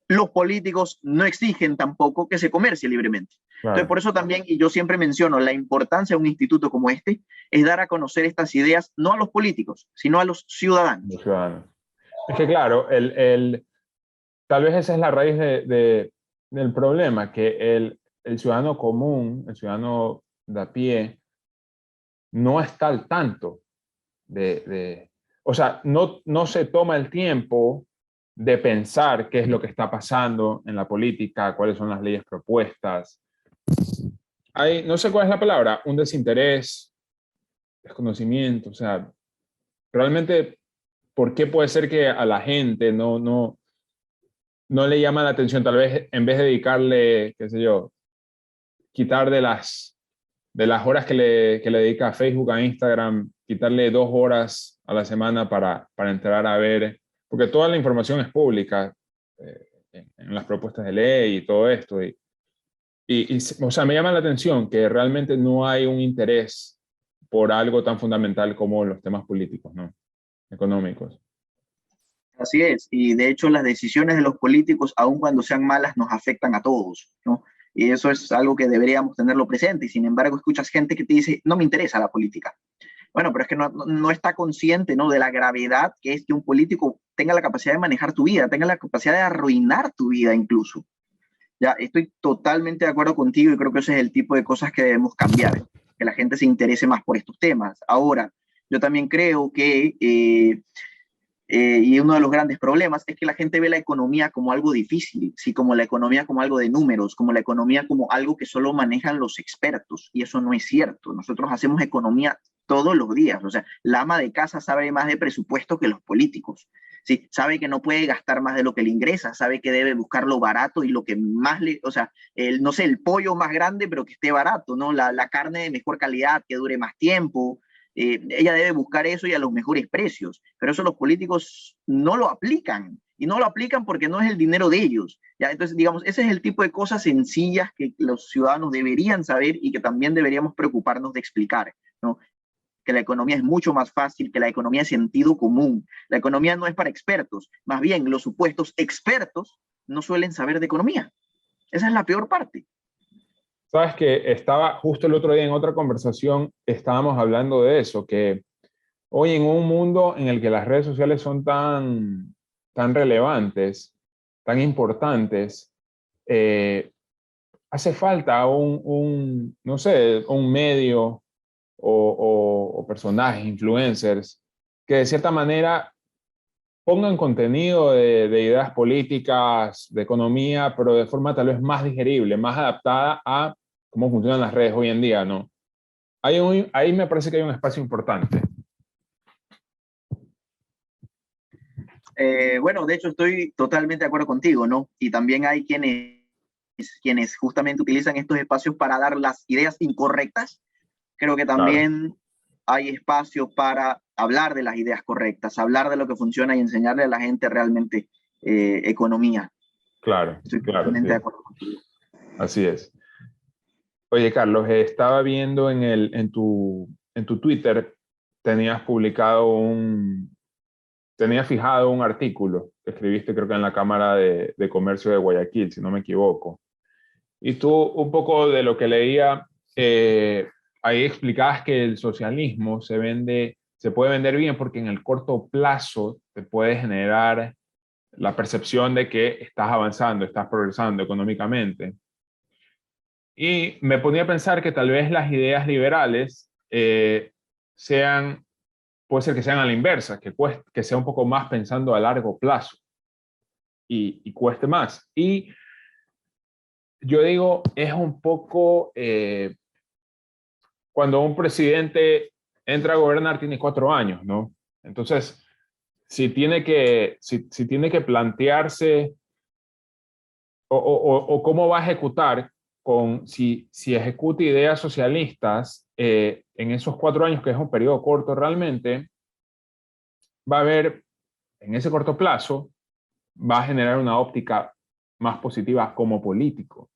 los políticos no exigen tampoco que se comercie libremente. Claro. Entonces, por eso también, y yo siempre menciono, la importancia de un instituto como este es dar a conocer estas ideas no a los políticos, sino a los ciudadanos. Los ciudadanos. Es que claro, tal vez esa es la raíz del problema, que el ciudadano común, el ciudadano de a pie, no está al tanto o sea, no se toma el tiempo de pensar qué es lo que está pasando en la política, cuáles son las leyes propuestas. Hay, no sé cuál es la palabra, un desinterés, desconocimiento, o sea, realmente, ¿por qué puede ser que a la gente no le llama la atención? Tal vez en vez de dedicarle, qué sé yo, quitar de las horas que le dedica a Facebook, a Instagram, quitarle 2 horas a la semana para entrar a ver, porque toda la información es pública en las propuestas de ley y todo esto. O sea, me llama la atención que realmente no hay un interés por algo tan fundamental como los temas políticos, ¿no? Económicos. Así es, y de hecho las decisiones de los políticos, aun cuando sean malas, nos afectan a todos, ¿no? Y eso es algo que deberíamos tenerlo presente, y sin embargo escuchas gente que te dice, no me interesa la política. Bueno, pero es que no está consciente, ¿no?, de la gravedad que es que un político tenga la capacidad de manejar tu vida, tenga la capacidad de arruinar tu vida incluso. Ya, estoy totalmente de acuerdo contigo y creo que ese es el tipo de cosas que debemos cambiar, que la gente se interese más por estos temas. Ahora, yo también creo que y uno de los grandes problemas es que la gente ve la economía como algo difícil, ¿sí? Como la economía como algo de números, como la economía como algo que solo manejan los expertos, y eso no es cierto. Nosotros hacemos economía todos los días, o sea, la ama de casa sabe más de presupuesto que los políticos, ¿sí? Sabe que no puede gastar más de lo que le ingresa, sabe que debe buscar lo barato y lo que más le, o sea, no sé, el pollo más grande pero que esté barato, ¿no? La carne de mejor calidad, que dure más tiempo. Ella debe buscar eso y a los mejores precios, pero eso los políticos no lo aplican, y no lo aplican porque no es el dinero de ellos, ¿ya? Entonces, digamos, ese es el tipo de cosas sencillas que los ciudadanos deberían saber y que también deberíamos preocuparnos de explicar, ¿no? Que la economía es mucho más fácil, que la economía es sentido común. La economía no es para expertos, más bien los supuestos expertos no suelen saber de economía. Esa es la peor parte. Sabes que estaba justo el otro día en otra conversación, estábamos hablando de eso, que hoy en un mundo en el que las redes sociales son tan relevantes, tan importantes, hace falta no sé, un medio o personajes, influencers, que de cierta manera pongan contenido de ideas políticas, de economía, pero de forma tal vez más digerible, más adaptada a cómo funcionan las redes hoy en día, ¿no? Ahí me parece que hay un espacio importante. Bueno, de hecho estoy totalmente de acuerdo contigo, ¿no? Y también hay quienes justamente utilizan estos espacios para dar las ideas incorrectas. Creo que también hay espacio para hablar de las ideas correctas, hablar de lo que funciona y enseñarle a la gente realmente economía. Claro, Estoy claro, totalmente sí. de acuerdo contigo. Así es. Oye, Carlos, estaba viendo en tu Twitter, tenías publicado tenías fijado un artículo que escribiste, creo que en la Cámara de Comercio de Guayaquil, si no me equivoco. Y tú, un poco de lo que leía, ahí explicabas que el socialismo se puede vender bien porque en el corto plazo te puede generar la percepción de que estás avanzando, estás progresando económicamente. Y me ponía a pensar que tal vez las ideas liberales puede ser que sean a la inversa, que sea un poco más pensando a largo plazo y cueste más. Y yo digo, es un poco, cuando un presidente entra a gobernar, tiene 4 años, ¿no? Entonces, si tiene que plantearse o cómo va a ejecutar si ejecuta ideas socialistas en esos 4 años, que es un periodo corto realmente, va a haber, en ese corto plazo, va a generar una óptica más positiva como político,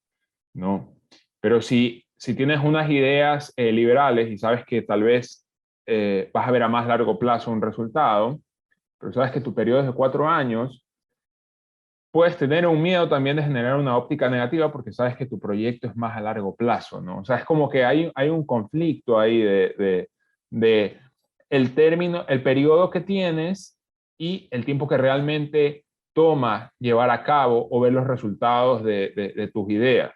¿no? Pero si tienes unas ideas liberales y sabes que tal vez vas a ver a más largo plazo un resultado, pero sabes que tu periodo es de 4 años, puedes tener un miedo también de generar una óptica negativa porque sabes que tu proyecto es más a largo plazo, ¿no? O sea, es como que hay un conflicto ahí de el término, el periodo que tienes y el tiempo que realmente toma llevar a cabo o ver los resultados de tus ideas.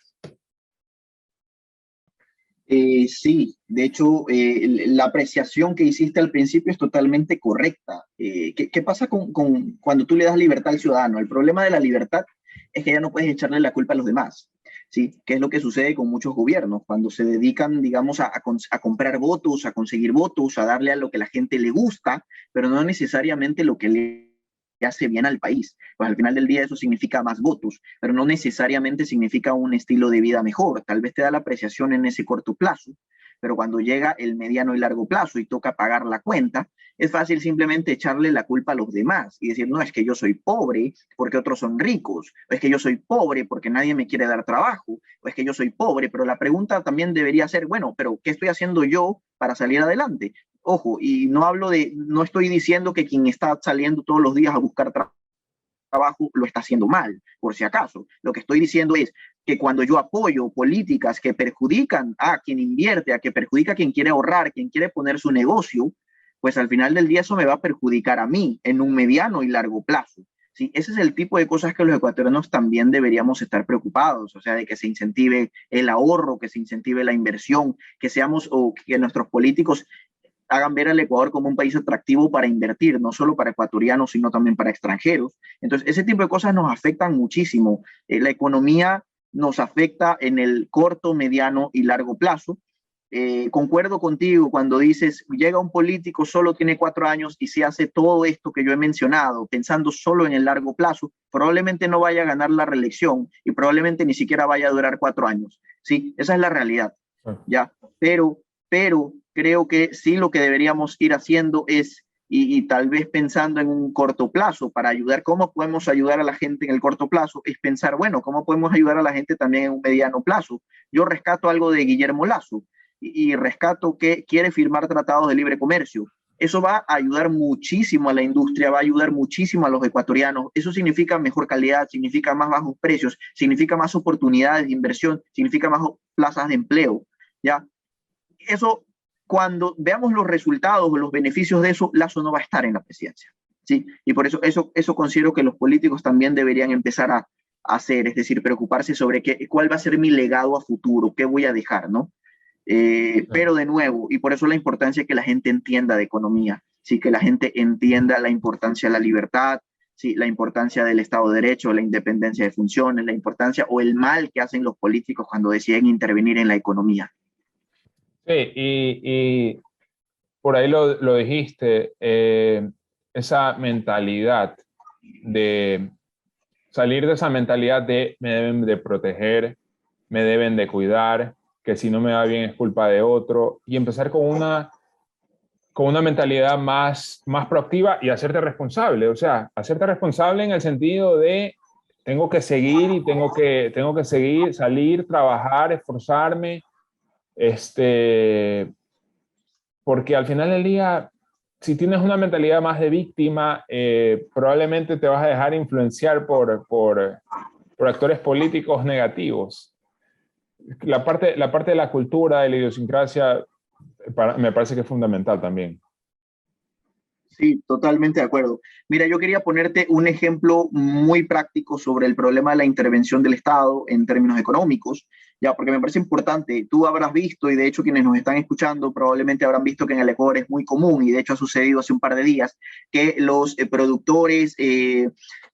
Sí, de hecho, la apreciación que hiciste al principio es totalmente correcta. ¿Qué pasa cuando tú le das libertad al ciudadano? El problema de la libertad es que ya no puedes echarle la culpa a los demás, ¿sí? ¿Qué es lo que sucede con muchos gobiernos? Cuando se dedican, digamos, a comprar votos, a conseguir votos, a darle a lo que la gente le gusta, pero no necesariamente lo que le hace bien al país. Pues al final del día eso significa más votos, pero no necesariamente significa un estilo de vida mejor. Tal vez te da la apreciación en ese corto plazo, pero cuando llega el mediano y largo plazo y toca pagar la cuenta, es fácil simplemente echarle la culpa a los demás y decir, no, es que yo soy pobre porque otros son ricos, o es que yo soy pobre porque nadie me quiere dar trabajo, o es que yo soy pobre, pero la pregunta también debería ser, bueno, pero ¿qué estoy haciendo yo para salir adelante? Ojo, y no estoy diciendo que quien está saliendo todos los días a buscar trabajo lo está haciendo mal, por si acaso. Lo que estoy diciendo es que cuando yo apoyo políticas que perjudican a quien invierte, a que perjudica a quien quiere ahorrar, quien quiere poner su negocio, pues al final del día eso me va a perjudicar a mí en un mediano y largo plazo. Sí, ese es el tipo de cosas que los ecuatorianos también deberíamos estar preocupados, o sea, de que se incentive el ahorro, que se incentive la inversión, que seamos o que nuestros políticos hagan ver al Ecuador como un país atractivo para invertir, no solo para ecuatorianos, sino también para extranjeros. Entonces, ese tipo de cosas nos afectan muchísimo. La economía nos afecta en el corto, mediano y largo plazo. Concuerdo contigo cuando dices, llega un político, solo tiene 4 años y se hace todo esto que yo he mencionado, pensando solo en el largo plazo, probablemente no vaya a ganar la reelección y probablemente ni siquiera vaya a durar 4 años. Sí, esa es la realidad. ¿Ya? Pero creo que sí lo que deberíamos ir haciendo es, y tal vez pensando en un corto plazo, para ayudar, cómo podemos ayudar a la gente en el corto plazo, es pensar, bueno, cómo podemos ayudar a la gente también en un mediano plazo. Yo rescato algo de Guillermo Lasso y rescato que quiere firmar tratados de libre comercio. Eso va a ayudar muchísimo a la industria, va a ayudar muchísimo a los ecuatorianos. Eso significa mejor calidad, significa más bajos precios, significa más oportunidades de inversión, significa más plazas de empleo. ¿Ya? Eso, cuando veamos los resultados o los beneficios de eso, Lasso no va a estar en la presidencia. ¿Sí? Y por eso considero que los políticos también deberían empezar a hacer, es decir, preocuparse sobre cuál va a ser mi legado a futuro, qué voy a dejar, ¿no? Pero de nuevo, y por eso la importancia de que la gente entienda de economía, ¿sí? Que la gente entienda la importancia de la libertad, ¿sí? La importancia del Estado de Derecho, la independencia de funciones, la importancia o el mal que hacen los políticos cuando deciden intervenir en la economía. Sí, y por ahí lo dijiste, esa mentalidad de salir de esa mentalidad de me deben de proteger, me deben de cuidar, que si no me va bien es culpa de otro, y empezar con con una mentalidad más proactiva y hacerte responsable. O sea, hacerte responsable en el sentido de tengo que seguir y tengo que seguir, salir, trabajar, esforzarme, porque al final del día, si tienes una mentalidad más de víctima, probablemente te vas a dejar influenciar por actores políticos negativos. La parte de la cultura, de la idiosincrasia, me parece que es fundamental también. Sí, totalmente de acuerdo. Mira, yo quería ponerte un ejemplo muy práctico sobre el problema de la intervención del Estado en términos económicos, ya, porque me parece importante. Tú habrás visto, y de hecho quienes nos están escuchando probablemente habrán visto que en el Ecuador es muy común, y de hecho ha sucedido hace un par de días, que los productores,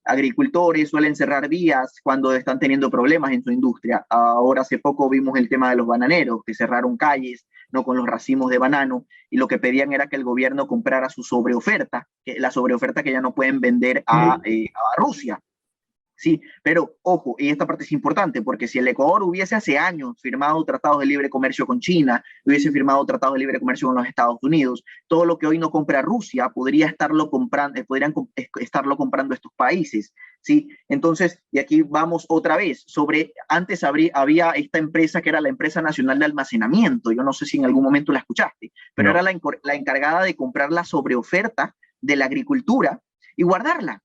agricultores suelen cerrar vías cuando están teniendo problemas en su industria. Ahora hace poco vimos el tema de los bananeros, que cerraron calles, no con los racimos de banano, y lo que pedían era que el gobierno comprara su sobreoferta, la sobreoferta que ya no pueden vender a Rusia. Sí, pero ojo, y esta parte es importante, porque si el Ecuador hubiese hace años firmado tratados de libre comercio con China, hubiese firmado tratados de libre comercio con los Estados Unidos, todo lo que hoy no compra Rusia podrían estarlo comprando estos países, ¿sí? Entonces, y aquí vamos otra vez, antes había esta empresa que era la Empresa Nacional de Almacenamiento, yo no sé si en algún momento la escuchaste, pero no. Era la encargada de comprar la sobreoferta de la agricultura y guardarla.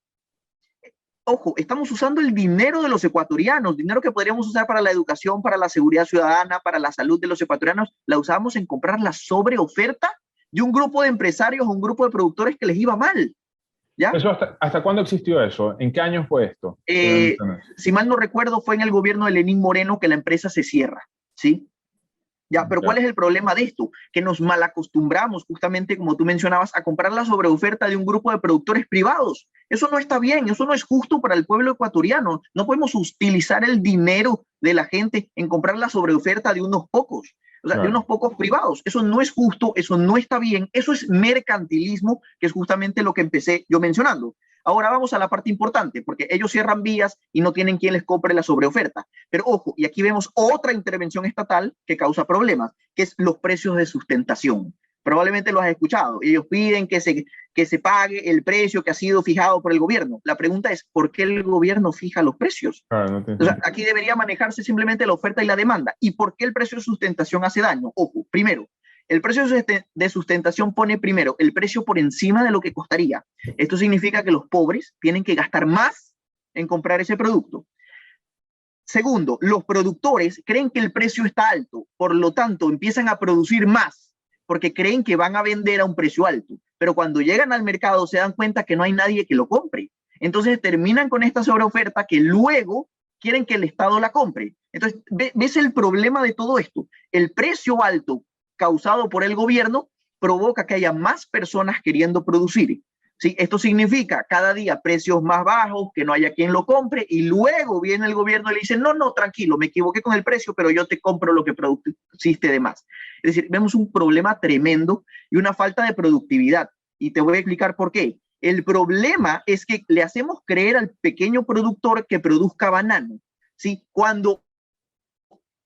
Ojo, estamos usando el dinero de los ecuatorianos, dinero que podríamos usar para la educación, para la seguridad ciudadana, para la salud de los ecuatorianos, la usamos en comprar la sobreoferta de un grupo de empresarios o un grupo de productores que les iba mal. ¿Ya? ¿Eso hasta cuándo existió eso? ¿En qué años fue esto? Si mal no recuerdo, fue en el gobierno de Lenín Moreno que la empresa se cierra, ¿sí? Ya, pero ¿cuál es el problema de esto? Que nos malacostumbramos, justamente como tú mencionabas, a comprar la sobreoferta de un grupo de productores privados. Eso no está bien, eso no es justo para el pueblo ecuatoriano. No podemos utilizar el dinero de la gente en comprar la sobreoferta de unos pocos, o sea, de unos pocos privados. Eso no es justo, eso no está bien, eso es mercantilismo, que es justamente lo que empecé yo mencionando. Ahora vamos a la parte importante, porque ellos cierran vías y no tienen quien les compre la sobreoferta. Pero ojo, y aquí vemos otra intervención estatal que causa problemas, que es los precios de sustentación. Probablemente lo has escuchado. Ellos piden que se pague el precio que ha sido fijado por el gobierno. La pregunta es, ¿por qué el gobierno fija los precios? O sea, aquí debería manejarse simplemente la oferta y la demanda. ¿Y por qué el precio de sustentación hace daño? Ojo, primero, el precio de sustentación pone primero el precio por encima de lo que costaría. Esto significa que los pobres tienen que gastar más en comprar ese producto. Segundo, los productores creen que el precio está alto, por lo tanto empiezan a producir más porque creen que van a vender a un precio alto, pero cuando llegan al mercado se dan cuenta que no hay nadie que lo compre. Entonces terminan con esta sobreoferta que luego quieren que el Estado la compre. Entonces, ¿ves el problema de todo esto? El precio alto causado por el gobierno provoca que haya más personas queriendo producir. ¿Sí? Esto significa cada día precios más bajos, que no haya quien lo compre, y luego viene el gobierno y le dice, no, tranquilo, me equivoqué con el precio, pero yo te compro lo que produciste de más. Es decir, vemos un problema tremendo y una falta de productividad. Y te voy a explicar por qué. El problema es que le hacemos creer al pequeño productor que produzca banano, ¿sí? Cuando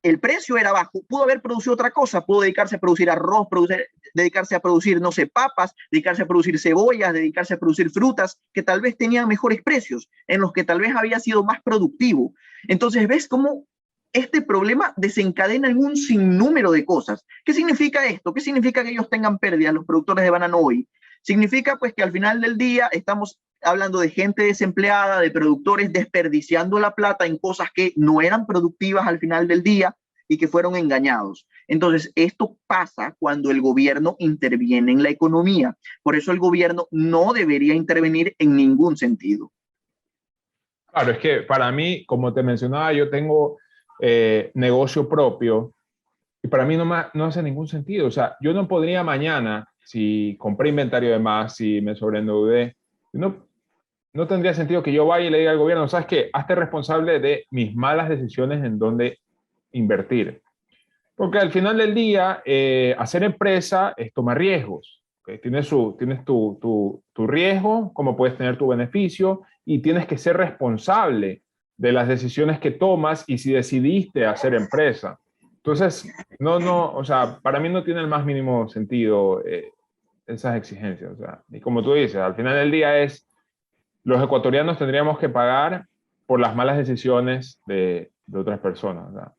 el precio era bajo, pudo haber producido otra cosa, pudo dedicarse a producir arroz, dedicarse a producir, no sé, papas, dedicarse a producir cebollas, dedicarse a producir frutas, que tal vez tenían mejores precios, en los que tal vez había sido más productivo. Entonces, ¿ves cómo este problema desencadena en un sinnúmero de cosas? ¿Qué significa esto? ¿Qué significa que ellos tengan pérdidas, los productores de banano hoy? Significa pues que al final del día estamos hablando de gente desempleada, de productores desperdiciando la plata en cosas que no eran productivas al final del día y que fueron engañados. Entonces, esto pasa cuando el gobierno interviene en la economía. Por eso el gobierno no debería intervenir en ningún sentido. Claro, es que para mí, como te mencionaba, yo tengo negocio propio y para mí no hace ningún sentido. O sea, yo no podría mañana, si compré inventario de más, si me sobreendeudé, no tendría sentido que yo vaya y le diga al gobierno, ¿sabes qué? Hazte responsable de mis malas decisiones en dónde invertir. Porque al final del día, hacer empresa es tomar riesgos. ¿Okay? Tienes tu riesgo, como puedes tener tu beneficio, y tienes que ser responsable de las decisiones que tomas y si decidiste hacer empresa. Entonces, o sea, para mí no tiene el más mínimo sentido esas exigencias. O sea, y como tú dices, al final del día los ecuatorianos tendríamos que pagar por las malas decisiones de otras personas, ¿verdad?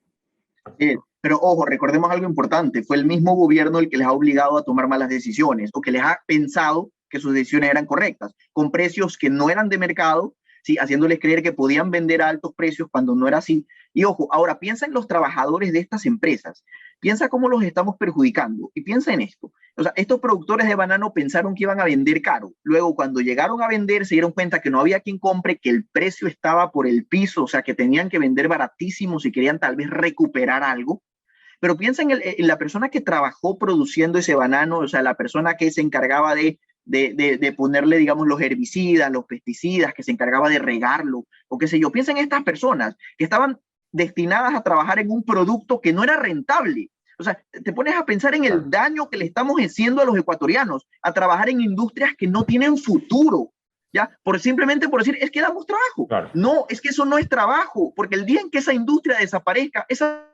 Pero ojo, recordemos algo importante, fue el mismo gobierno el que les ha obligado a tomar malas decisiones o que les ha pensado que sus decisiones eran correctas, con precios que no eran de mercado, ¿sí? Haciéndoles creer que podían vender a altos precios cuando no era así. Y ojo, ahora piensa en los trabajadores de estas empresas, piensa cómo los estamos perjudicando y piensa en esto. O sea, estos productores de banano pensaron que iban a vender caro. Luego, cuando llegaron a vender, se dieron cuenta que no había quien compre, que el precio estaba por el piso, o sea, que tenían que vender baratísimo si querían tal vez recuperar algo. Pero piensa en la persona que trabajó produciendo ese banano, o sea, la persona que se encargaba de ponerle, digamos, los herbicidas, los pesticidas, que se encargaba de regarlo, o qué sé yo. Piensa en estas personas que estaban destinadas a trabajar en un producto que no era rentable. O sea, te pones a pensar en el daño que le estamos haciendo a los ecuatorianos, a trabajar en industrias que no tienen futuro. ¿Ya? Simplemente por decir, es que damos trabajo. Claro. No, es que eso no es trabajo, porque el día en que esa industria desaparezca, esa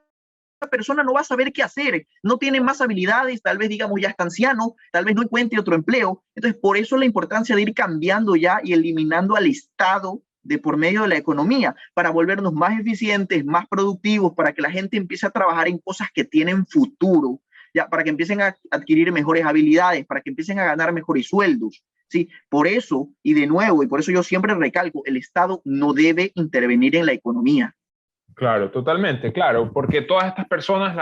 persona no va a saber qué hacer, no tiene más habilidades, tal vez digamos ya está anciano, tal vez no encuentre otro empleo. Entonces, por eso la importancia de ir cambiando ya y eliminando al Estado de por medio de la economía, para volvernos más eficientes, más productivos, para que la gente empiece a trabajar en cosas que tienen futuro, ya, para que empiecen a adquirir mejores habilidades, para que empiecen a ganar mejores sueldos. Sí, por eso, y de nuevo, y por eso yo siempre recalco, el Estado no debe intervenir en la economía. Claro, totalmente, claro, porque todas estas personas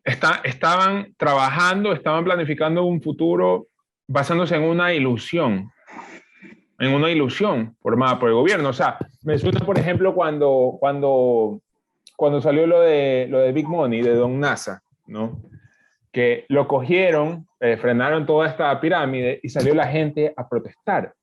estaban trabajando, estaban planificando un futuro basándose en una ilusión formada por el gobierno. O sea, me suena, por ejemplo, cuando salió lo de Big Money, de Don NASA, ¿no? Que lo cogieron, frenaron toda esta pirámide y salió la gente a protestar.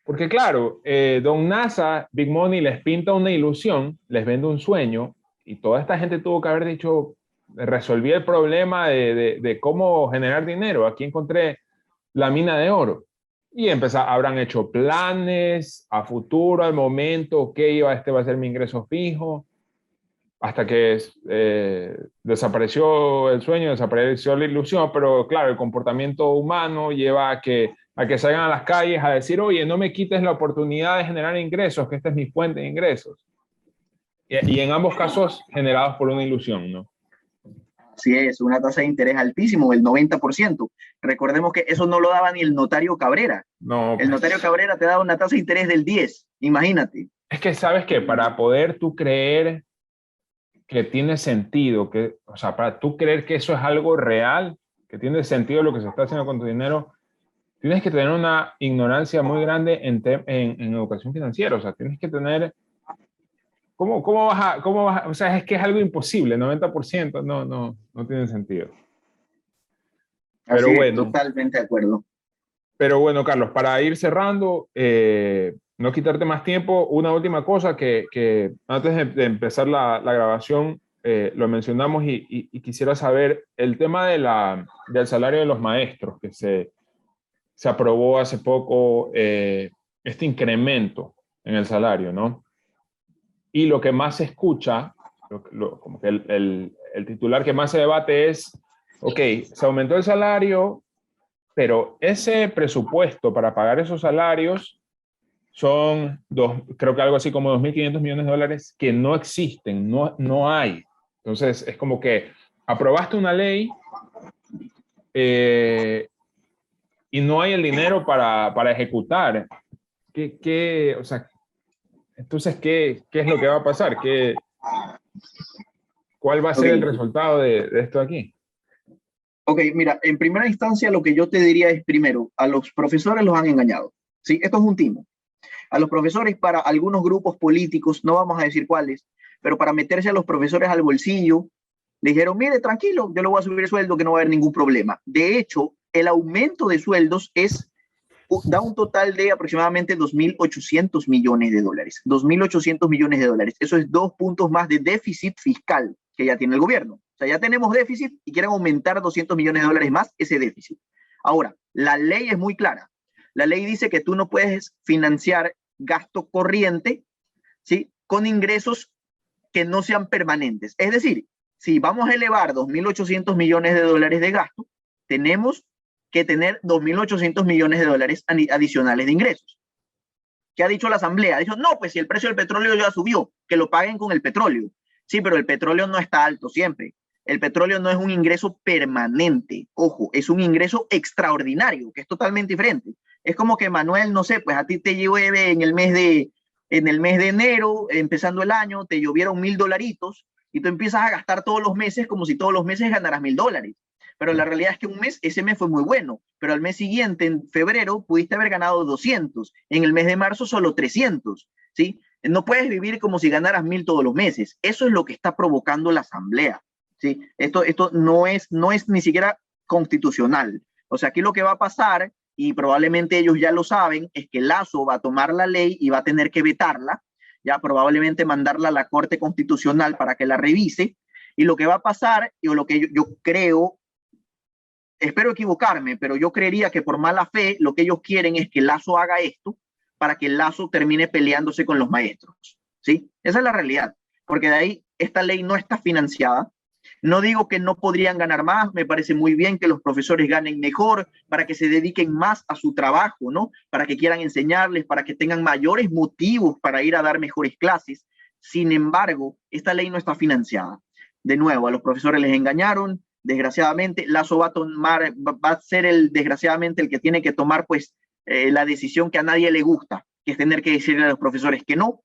Porque claro, Don NASA, Big Money les pinta una ilusión, les vende un sueño y toda esta gente tuvo que haber dicho, resolví el problema de cómo generar dinero. Aquí encontré la mina de oro. Y habrán hecho planes a futuro, al momento, ok, este va a ser mi ingreso fijo, hasta que desapareció el sueño, desapareció la ilusión, pero claro, el comportamiento humano lleva a que salgan a las calles a decir, oye, no me quites la oportunidad de generar ingresos, que esta es mi fuente de ingresos. Y en ambos casos generados por una ilusión, ¿no? Así es, una tasa de interés altísimo, el 90%. Recordemos que eso no lo daba ni el notario Cabrera. No, el notario Cabrera te daba una tasa de interés del 10%, imagínate. Es que sabes que para poder tú creer que tiene sentido, o sea, para tú creer que eso es algo real, que tiene sentido lo que se está haciendo con tu dinero, tienes que tener una ignorancia muy grande en educación financiera. O sea, tienes que tener... ¿Cómo vas a...? O sea, es que es algo imposible, 90%, no tiene sentido. Pero Así es, bueno, totalmente de acuerdo. Pero bueno, Carlos, para ir cerrando, no quitarte más tiempo, una última cosa que antes de empezar la grabación lo mencionamos y quisiera saber el tema del salario de los maestros, que se aprobó hace poco este incremento en el salario, ¿no? Y lo que más se escucha, como que el titular que más se debate es, ok, se aumentó el salario, pero ese presupuesto para pagar esos salarios son creo que algo así como 2.500 millones de dólares que no existen, no hay. Entonces es como que aprobaste una ley y no hay el dinero para ejecutar. O sea, entonces, ¿qué es lo que va a pasar? ¿Cuál va a ser el resultado de esto aquí? Ok, mira, en primera instancia lo que yo te diría es, primero, a los profesores los han engañado. ¿Sí? Esto es un timo. A los profesores, para algunos grupos políticos, no vamos a decir cuáles, pero para meterse a los profesores al bolsillo, le dijeron, mire, tranquilo, yo le voy a subir el sueldo, que no va a haber ningún problema. De hecho, el aumento de sueldos da un total de aproximadamente 2.800 millones de dólares. 2.800 millones de dólares. Eso es 2 puntos más de déficit fiscal que ya tiene el gobierno. O sea, ya tenemos déficit y quieren aumentar 200 millones de dólares más ese déficit. Ahora, la ley es muy clara. La ley dice que tú no puedes financiar gasto corriente, ¿sí?, con ingresos que no sean permanentes. Es decir, si vamos a elevar 2.800 millones de dólares de gasto, tenemos que tener 2.800 millones de dólares adicionales de ingresos. ¿Qué ha dicho la Asamblea? Ha dicho, no, pues si el precio del petróleo ya subió, que lo paguen con el petróleo. Sí, pero el petróleo no está alto siempre. El petróleo no es un ingreso permanente. Ojo, es un ingreso extraordinario, que es totalmente diferente. Es como que, Manuel, no sé, pues a ti te llueve en el mes de enero, empezando el año, te llovieron $1.000 y tú empiezas a gastar todos los meses como si todos los meses ganaras $1.000. Pero la realidad es que ese mes fue muy bueno, pero al mes siguiente, en febrero, pudiste haber ganado 200, en el mes de marzo solo 300, ¿sí? No puedes vivir como si ganaras 1.000 todos los meses. Eso es lo que está provocando la Asamblea, ¿sí? Esto no es ni siquiera constitucional. O sea, aquí lo que va a pasar, y probablemente ellos ya lo saben, es que Lasso va a tomar la ley y va a tener que vetarla, ya probablemente mandarla a la Corte Constitucional para que la revise, y lo que va a pasar, o lo que yo creo, espero equivocarme, pero yo creería que por mala fe lo que ellos quieren es que Lasso haga esto para que Lasso termine peleándose con los maestros, ¿sí? Esa es la realidad, porque de ahí esta ley no está financiada. No digo que no podrían ganar más, me parece muy bien que los profesores ganen mejor para que se dediquen más a su trabajo, ¿no? Para que quieran enseñarles, para que tengan mayores motivos para ir a dar mejores clases. Sin embargo, esta ley no está financiada. De nuevo, a los profesores les engañaron, desgraciadamente. Lasso va a ser desgraciadamente el que tiene que tomar pues la decisión que a nadie le gusta, que es tener que decirle a los profesores que no,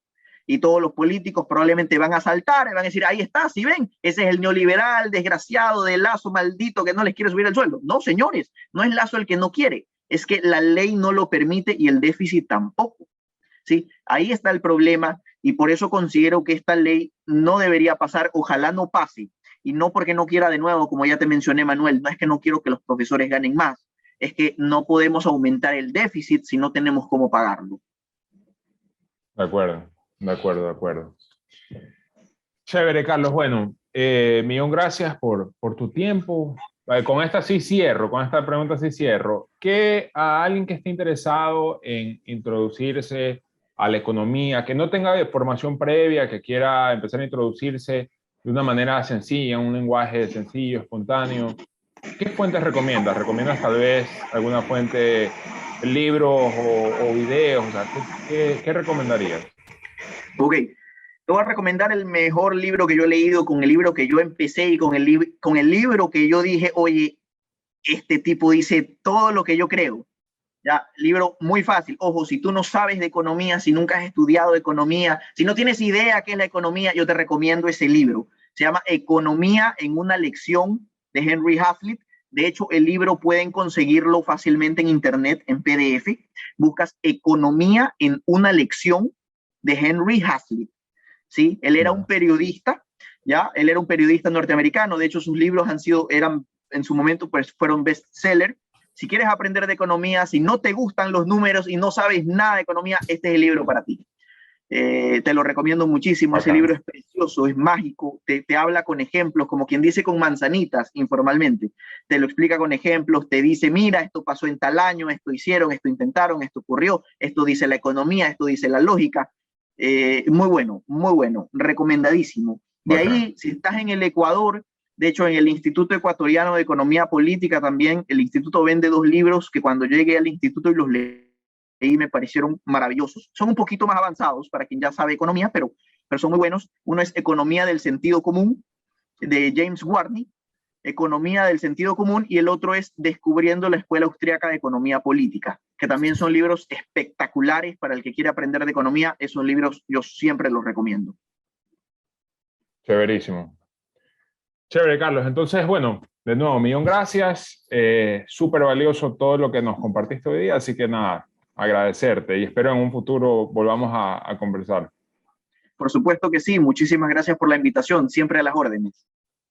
y todos los políticos probablemente van a saltar y van a decir, ahí está, si ven, ese es el neoliberal desgraciado de Lasso maldito que no les quiere subir el sueldo. No, señores, no es Lasso el que no quiere, es que la ley no lo permite y el déficit tampoco. ¿Sí? Ahí está el problema y por eso considero que esta ley no debería pasar, ojalá no pase, y no porque no quiera, de nuevo, como ya te mencioné, Manuel, no es que no quiero que los profesores ganen más, es que no podemos aumentar el déficit si no tenemos cómo pagarlo. De acuerdo, de acuerdo, de acuerdo. Chévere, Carlos. Bueno, millón gracias por tu tiempo. Con esta sí cierro, con esta pregunta sí cierro. ¿Qué a alguien que esté interesado en introducirse a la economía, que no tenga formación previa, que quiera empezar a introducirse de una manera sencilla, un lenguaje sencillo, espontáneo, qué fuentes recomiendas? ¿Recomiendas tal vez alguna fuente, libros o videos? O sea, ¿qué recomendarías? Ok, te voy a recomendar el mejor libro que yo he leído, con el libro que yo empecé y con el libro que yo dije, oye, este tipo dice todo lo que yo creo. Ya, libro muy fácil. Ojo, si tú no sabes de economía, si nunca has estudiado economía, si no tienes idea qué es la economía, yo te recomiendo ese libro. Se llama Economía en una lección, de Henry Hazlitt. De hecho, el libro pueden conseguirlo fácilmente en internet, en PDF. Buscas Economía en una lección, de Henry Hazlitt. ¿Sí? Él era un periodista, ¿ya? Él era un periodista norteamericano. De hecho, sus libros eran en su momento, pues fueron bestseller. Si quieres aprender de economía, si no te gustan los números y no sabes nada de economía, este es el libro para ti. Te lo recomiendo muchísimo. Ese libro es precioso, es mágico, te habla con ejemplos, como quien dice con manzanitas informalmente. Te lo explica con ejemplos, te dice, mira, esto pasó en tal año, esto hicieron, esto intentaron, esto ocurrió, esto dice la economía, esto dice la lógica. Muy bueno, recomendadísimo. De ahí, si estás en el Ecuador, de hecho, en el Instituto Ecuatoriano de Economía Política también, el instituto vende 2 libros que cuando llegué al instituto y los leí me parecieron maravillosos. Son un poquito más avanzados para quien ya sabe economía, pero son muy buenos. Uno es Economía del Sentido Común, de James Warney, Economía del Sentido Común, y el otro es Descubriendo la Escuela Austriaca de Economía Política, que también son libros espectaculares para el que quiere aprender de economía. Esos libros yo siempre los recomiendo. Chéverísimo. Chévere, Carlos. Entonces, bueno, de nuevo, millón gracias. Súper valioso todo lo que nos compartiste hoy día, así que nada, agradecerte y espero en un futuro volvamos a conversar. Por supuesto que sí. Muchísimas gracias por la invitación. Siempre a las órdenes.